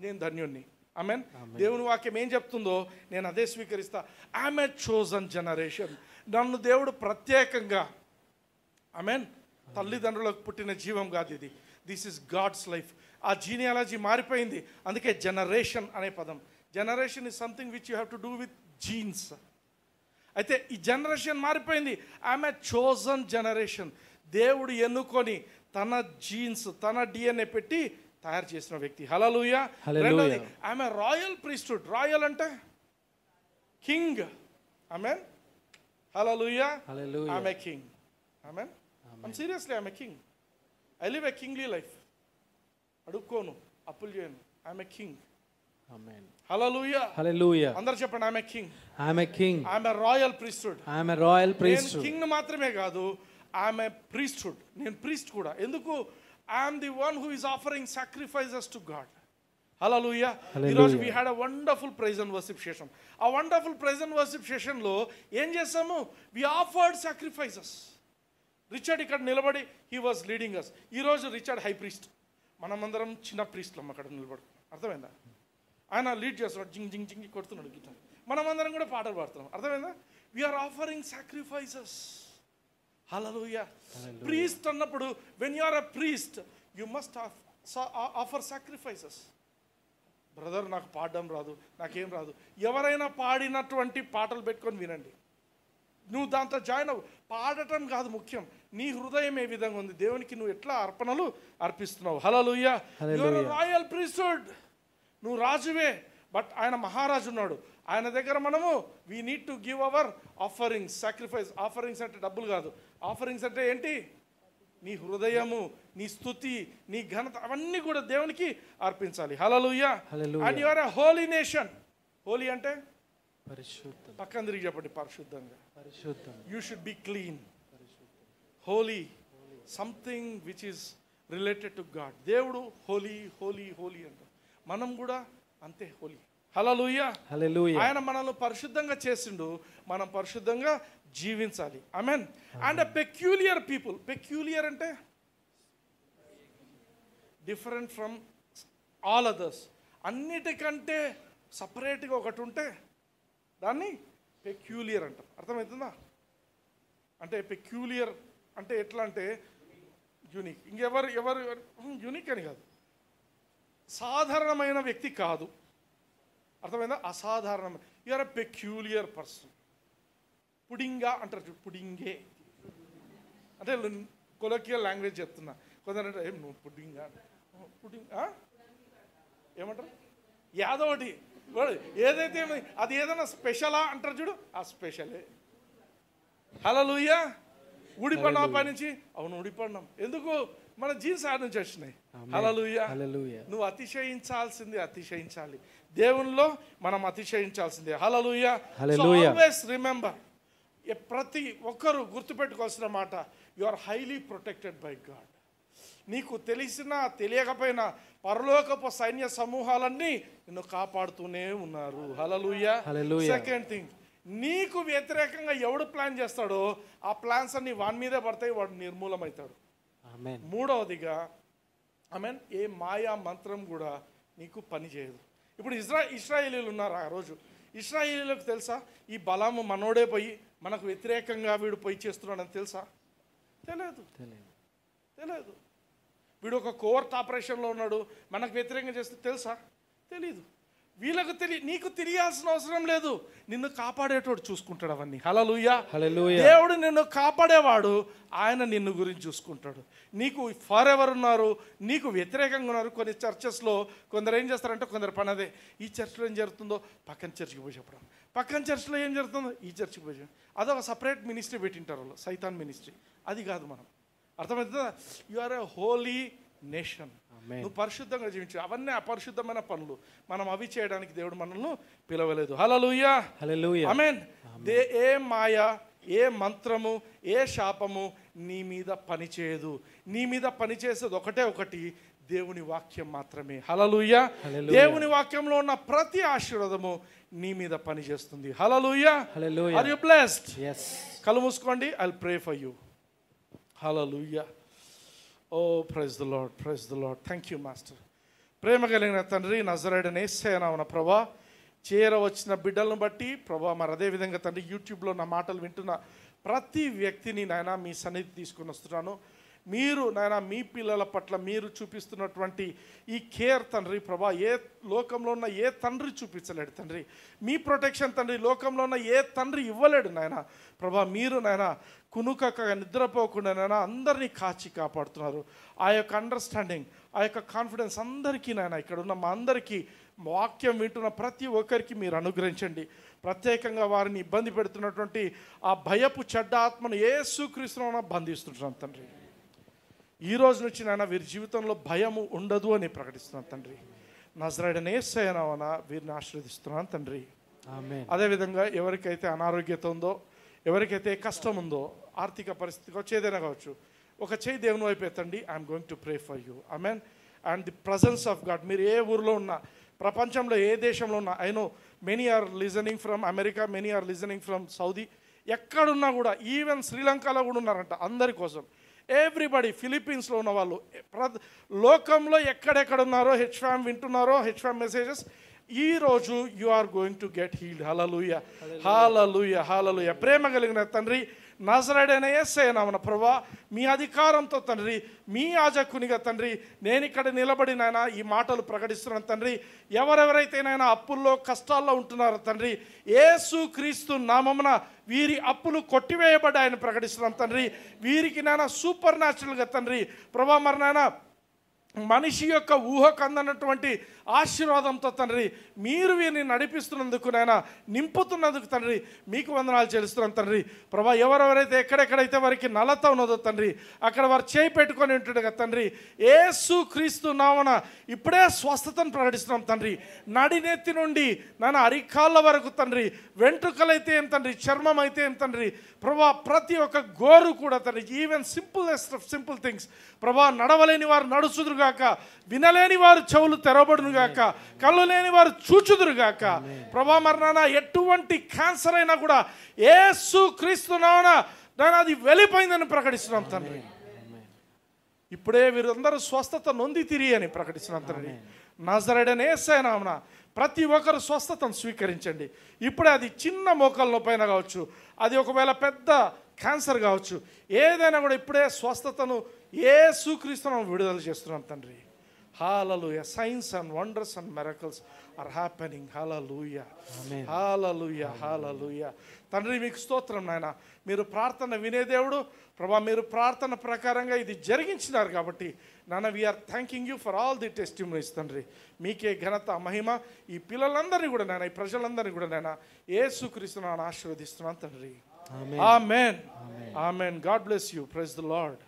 నేను ధన్యుణ్ణి. ఆమెన్. దేవుని వాక్యం ఏం చెప్తుందో నేను అదే స్వీకరిస్తా. I'm a chosen generation. నన్ను దేవుడు ప్రత్యేకంగా, ఆమెన్, తల్లిదండ్రులకు పుట్టిన జీవం కాదు ఇది. This is God's life. ఆ జీనియాలజీ మారిపోయింది. అందుకే జనరేషన్ అనే పదం. Generation is something which you have to do with genes. అయితే ఈ జనరేషన్ మారిపోయింది. I'm a chosen generation. దేవుడు ఎన్నుకొని తన జీన్స్, తన DNA పెట్టి తయారు చేసిన వ్యక్తి. హల్లెలూయా. రెండోది, I'm a royal priesthood. Royal అంటే king. Amen. Hallelujah. I'm a king. Amen. I'm seriously I'm a king. I live a kingly life. అడుక్కోను, అప్పులు చేయను. I'm a king. Amen. Hallelujah. Hallelujah. అందరూ చెప్పండి, I'm a king. I'm a king. I'm a royal priesthood. I'm a royal priesthood. King మాత్రమే కాదు, I'm a priesthood. నేను priest కూడా. ఎందుకు? I'm the one who is offering sacrifices to God. Hallelujah. ఈరోజు we had a wonderful praise and worship session. ఆ wonderful praise and worship సెషన్లో ఏం చేస్తాము? వి ఆఫర్డ్ సాక్రిఫైసెస్. రిచర్డ్ ఇక్కడ నిలబడి హీ వాజ్ లీడింగ్ అస్. ఈరోజు రిచర్డ్ హై ప్రీస్ట్, మనమందరం చిన్న ప్రీస్ట్లం అక్కడ నిలబడు. అర్థమైందా? ఆయన లీడ్ చేస్తున్నాడు, జింగ్ జింగ్ జింగ్ కొడుతున్నాడు గిటార్. మనమందరం కూడా పాటలు పాడుతున్నాం. అర్థమైందా? We are offering sacrifices. Hallelujah. Priest అన్నప్పుడు when you are a priest you must offer sacrifices. Brother నాకు పాడడం రాదు, నాకేం రాదు. ఎవరైనా పాడినటువంటి పాటలు పెట్టుకొని వినండి. నువ్వు దాంతో జాయిన్ అవ్వు. పాడటం కాదు ముఖ్యం, నీ హృదయం ఏ విధంగా ఉంది, దేవునికి నువ్వు ఎట్లా అర్పణలు అర్పిస్తున్నావు. Hallelujah. You are a royal priesthood. నువ్వు రాజువే, బట్ ఆయన మహారాజు ఉన్నాడు. ఆయన దగ్గర మనము we need to give our offerings, sacrifice. Offerings అంటే డబ్బులు కాదు. ఆఫరింగ్స్ అంటే ఏంటి? నీ హృదయము, నీ స్తుతి, నీ ఘనత, అవన్నీ కూడా దేవునికి అర్పించాలి. Hallelujah. And you are a holy nation. Holy అంటే పరిశుద్ధం. పక్కన తిరిగి చెప్పండి, పరిశుద్ధంగా. పరిశుద్ధం. You should be clean. Holy, something which is related to God. దేవుడు హోలీ హోలీ హోలీ అంటారు. మనం కూడా అంతే హోలీ. హల్లెలూయా. హల్లెలూయా. ఆయన మనల్ని పరిశుద్ధంగా చేసిండు, మనం పరిశుద్ధంగా జీవించాలి. Amen. And a peculiar people. Peculiar అంటే డిఫరెంట్ ఫ్రమ్ ఆల్ అదర్స్. అన్నిటికంటే సపరేట్గా ఒకటి ఉంటే దాన్ని పెక్యూలియర్ అంటారు. అర్థమవుతుందా? అంటే పెక్యూలియర్ అంటే ఎట్లా అంటే యూనిక్. ఇంకెవరు ఎవరు యూనిక్ అని కాదు, సాధారణమైన వ్యక్తి కాదు. అర్థమైందా? అసాధారణ. You are a peculiar person. పుడింగా అంటారు, పుడింగే అంటే కొలోకియల్ లాంగ్వేజ్ చెప్తున్నా. కొందరంటే ఏం నువ్వు పుడింగా, పుడింగ్ ఏమంటారు? యాదోటి ఏదైతే అది ఏదైనా స్పెషలా అంటారు చూడు, ఆ స్పెషలే. హల్లెలూయా. ఊడిపడినాం పై నుంచి. అవును ఊడిపడినాం. ఎందుకు? మన జీన్స్ ఆడ నుంచి వచ్చినాయి. హల్లెలూయా. నువ్వు అతిశయించాల్సింది అతిశయించాలి. దేవునిలో మనం అతిశయించాల్సిందే. హల్లెలూయా. ఆల్వేస్ రిమెంబర్, ప్రతి ఒక్కరు గుర్తుపెట్టుకోవాల్సిన మాట, you are highly protected by God. నీకు తెలిసినా తెలియకపోయినా పరలోకపు సైన్య సమూహాలన్నీ నిన్ను కాపాడుతూనే ఉన్నారు. హల్లెలూయా. సెకండ్ థింగ్, నీకు వ్యతిరేకంగా ఎవడు ప్లాన్ చేస్తాడో ఆ ప్లాన్స్ అన్ని వాని మీదే పడతాయి, వాడు నిర్మూలమవుతాడు. మూడవదిగా ఆమెన్, ఏ మాయా మంత్రం కూడా నీకు పని చేయదు. ఇప్పుడు ఇశ్రాయేలీలు ఉన్నారు ఆ రోజు. ఇశ్రాయేలీలకు తెలుసా ఈ బలాము మనోడే పోయి మనకు వ్యతిరేకంగా వీడు పోయి చేస్తున్నాడని తెలుసా? తెలియదు. తెలియదు. వీడు ఒక కోర్ట్ ఆపరేషన్లో ఉన్నాడు, మనకు వ్యతిరేకంగా చేస్తే తెలుసా? తెలీదు. వీళ్ళకు నీకు తెలియాల్సిన అవసరం లేదు. నిన్ను కాపాడేటోడు చూసుకుంటాడు అవన్నీ. హల్లెలూయా. దేవుడు నిన్ను కాపాడేవాడు, ఆయన నిన్ను గురించి చూసుకుంటాడు. నీకు ఫర్ ఎవర్ ఉన్నారు, నీకు వ్యతిరేకంగా ఉన్నారు. కొన్ని చర్చెస్లో కొందరు ఏం చేస్తారంటే, కొందరు పని అదే, ఈ చర్చ్లో ఏం జరుగుతుందో పక్కన చర్చికి పోయి చెప్పడం, పక్కన చర్చ్లో ఏం జరుగుతుందో ఈ చర్చికి పోయి చెప్పడం. అదొక సపరేట్ మినిస్ట్రీ పెట్టింటారు వాళ్ళు, సైతాన్ మినిస్ట్రీ. అది కాదు మనం. అర్థమవుతుందా? You are a holy nation. నువ్వు పరిశుద్ధంగా జీవించు. అవన్నీ అపరిశుద్ధమైన పనులు, మనం అవి చేయడానికి దేవుడు మనల్ని పిలవలేదు. హల్లెలూయా, హల్లెలూయా, ఆమేన్. ఏ మాయ, ఏ మంత్రము, ఏ శాపము నీ మీద పనిచేయదు. నీ మీద పనిచేసేది ఒకటి, దేవుని వాక్యం మాత్రమే. హల్లెలూయా. దేవుని వాక్యంలో ఉన్న ప్రతి ఆశీర్వాదము నీ మీద పనిచేస్తుంది. Hallelujah. Are you blessed? yes. కళ్ళు మూసుకోండి. I will pray for you. Hallelujah. Oh praise the Lord, praise the Lord. Thank you master. ప్రేమ కలిగిన తండ్రి, నజరేయుడైన యేసయ్య నామమున ప్రభా, చేరవచ్చిన బిడ్డలను బట్టి ప్రభా, మరి అదేవిధంగా తండ్రి యూట్యూబ్లో నా మాటలు వింటున్న ప్రతి వ్యక్తిని నాయన మీ సన్నిధి తీసుకుని వస్తున్నాను. మీరు నాయన మీ పిల్లల పట్ల మీరు చూపిస్తున్నటువంటి ఈ కేర్ తండ్రి ప్రభా, ఏ లోకంలో ఉన్న ఏ తండ్రి చూపించలేడు తండ్రి. మీ ప్రొటెక్షన్ తండ్రి లోకంలో ఉన్న ఏ తండ్రి ఇవ్వలేడు నాయన ప్రభా. మీరు నాయన కునుకక నిద్రపోకుండా నాయన అందరినీ కాచి కాపాడుతున్నారు. ఆ యొక్క అండర్స్టాండింగ్, ఆ యొక్క కాన్ఫిడెన్స్ అందరికీ నాయన ఇక్కడ ఉన్న మా అందరికీ, వాక్యం వింటున్న ప్రతి ఒక్కరికి మీరు అనుగ్రహించండి. ప్రత్యేకంగా వారిని ఇబ్బంది పెడుతున్నటువంటి ఆ భయపు చెడ్డ ఆత్మను యేసుక్రీస్తునామమున బంధిస్తున్నాను తండ్రి. ఈ రోజు నుంచి నాయన వీరి జీవితంలో భయము ఉండదు అని ప్రకటిస్తున్నాను తండ్రి. నజరేయుడైన యేసయ్య నామమున వీరిని ఆశీర్వదిస్తున్నాను తండ్రి. ఆమేన్. అదేవిధంగా ఎవరికైతే అనారోగ్యత ఉందో, ఎవరికైతే కష్టం ఉందో, ఆర్థిక పరిస్థితి కావచ్చు, ఏదైనా కావచ్చు, ఒక చేయి దేవుని వైపు ఎత్తండి. I'm going to pray for you. Amen. And the presence of God, మీరు ఏ ఊరిలో ఉన్నా, ప్రపంచంలో ఏ దేశంలో ఉన్నా, I know many are listening from America, many are listening from Saudi, ఎక్కడున్నా కూడా, ఈవెన్ శ్రీలంకలో కూడా ఉన్నారంట. అందరి కోసం, ఎవ్రీబడి, ఫిలిప్పీన్స్లో ఉన్న వాళ్ళు, లోకంలో ఎక్కడెక్కడ ఉన్నారో, హెచ్ఫామ్ వింటున్నారో, హెచ్ఫామ్ మెసేజెస్, ఈరోజు you are going to get healed. Hallelujah, hallelujah, hallelujah. ప్రేమ కలిగిన తండ్రి, నజరేయుడైన యేసయ్య నామమున ప్రభువా, మీ అధికారంతో తండ్రి, మీ యాజకునిగా తండ్రి, నేను ఇక్కడ నిలబడి నాయన ఈ మాటలు ప్రకటిస్తున్నాను తండ్రి. ఎవరెవరైతే నాయన అప్పుల్లో కష్టాల్లో ఉంటున్నారో తండ్రి, యేసుక్రీస్తు నామమున వీరి అప్పులు కొట్టివేయబడ్డాయని ప్రకటిస్తున్నాం తండ్రి. వీరికి నాయన సూపర్ న్యాచురల్గా తండ్రి ప్రభా, మరి నాయన మనిషి యొక్క ఊహకు అందనటువంటి ఆశీర్వాదంతో తండ్రి మీరు వీరిని నడిపిస్తున్నందుకు నాయన, నింపుతున్నందుకు తండ్రి మీకు వందనాలు చెల్లిస్తున్నాం తండ్రి. ప్రభా, ఎవరెవరైతే ఎక్కడెక్కడైతే వారికి నలత ఉన్నదో తండ్రి, అక్కడ వారు చేయి పెట్టుకొని ఉంటుండే కదా తండ్రి, యేసుక్రీస్తు నామమున ఇప్పుడే స్వస్థతను ప్రకటిస్తున్నాం తండ్రి. నడినెత్తి నుండి నాయన అరికాళ్ళ వరకు తండ్రి, వెంట్రుకలైతే ఏం తండ్రి, చర్మం అయితే ఏం తండ్రి ప్రభా, ప్రతి ఒక్క గోరు కూడా తండ్రి, ఈవెన్ సింపుల్ థింగ్స్ ప్రభా, నడవలేని వారు నడుచుదురుగాక, వినలేని వారు చెవులు తెరవబడునుగాక, కళ్ళు లేని వారు చూచుదురుగాక ప్రభా. మరి నాన్న ఎటువంటి క్యాన్సర్ అయినా కూడా యేసుక్రీస్తు నామమున అది వెళ్ళిపోయిందని ప్రకటిస్తున్నాం తండ్రి. ఇప్పుడే వీరందరూ స్వస్థత నొంది తిరిగి అని ప్రకటిస్తున్నాం తండ్రి. నజరేయుడైన యేసయ్య నామమున ప్రతి ఒక్కరు స్వస్థతను స్వీకరించండి. ఇప్పుడే అది చిన్న మోకాళ్ళ నొప్పైనా కావచ్చు, అది ఒకవేళ పెద్ద క్యాన్సర్ కావచ్చు, ఏదైనా కూడా ఇప్పుడే స్వస్థతను యేసుక్రీస్తును విడుదల చేస్తున్నాం తండ్రి. Hallelujah. Signs and wonders and miracles are happening. Hallelujah, hallelujah, hallelujah. తండ్రి మీకు స్తోత్రం నాయన. మీరు ప్రార్థన వినే దేవుడు ప్రభా, మీరు ప్రార్థన ప్రకారంగా ఇది జరిగించినారు కాబట్టి నాన్న, we are thanking you for all the testimonies తండ్రి. మీకే ఘనత మహిమ. ఈ పిల్లలందరినీ కూడా నాయన, ఈ ప్రజలందరినీ కూడా నాయన యేసుక్రీస్తును ఆశీర్వదిస్తున్నాను తండ్రి. Amen, amen. God bless you. Praise the lord.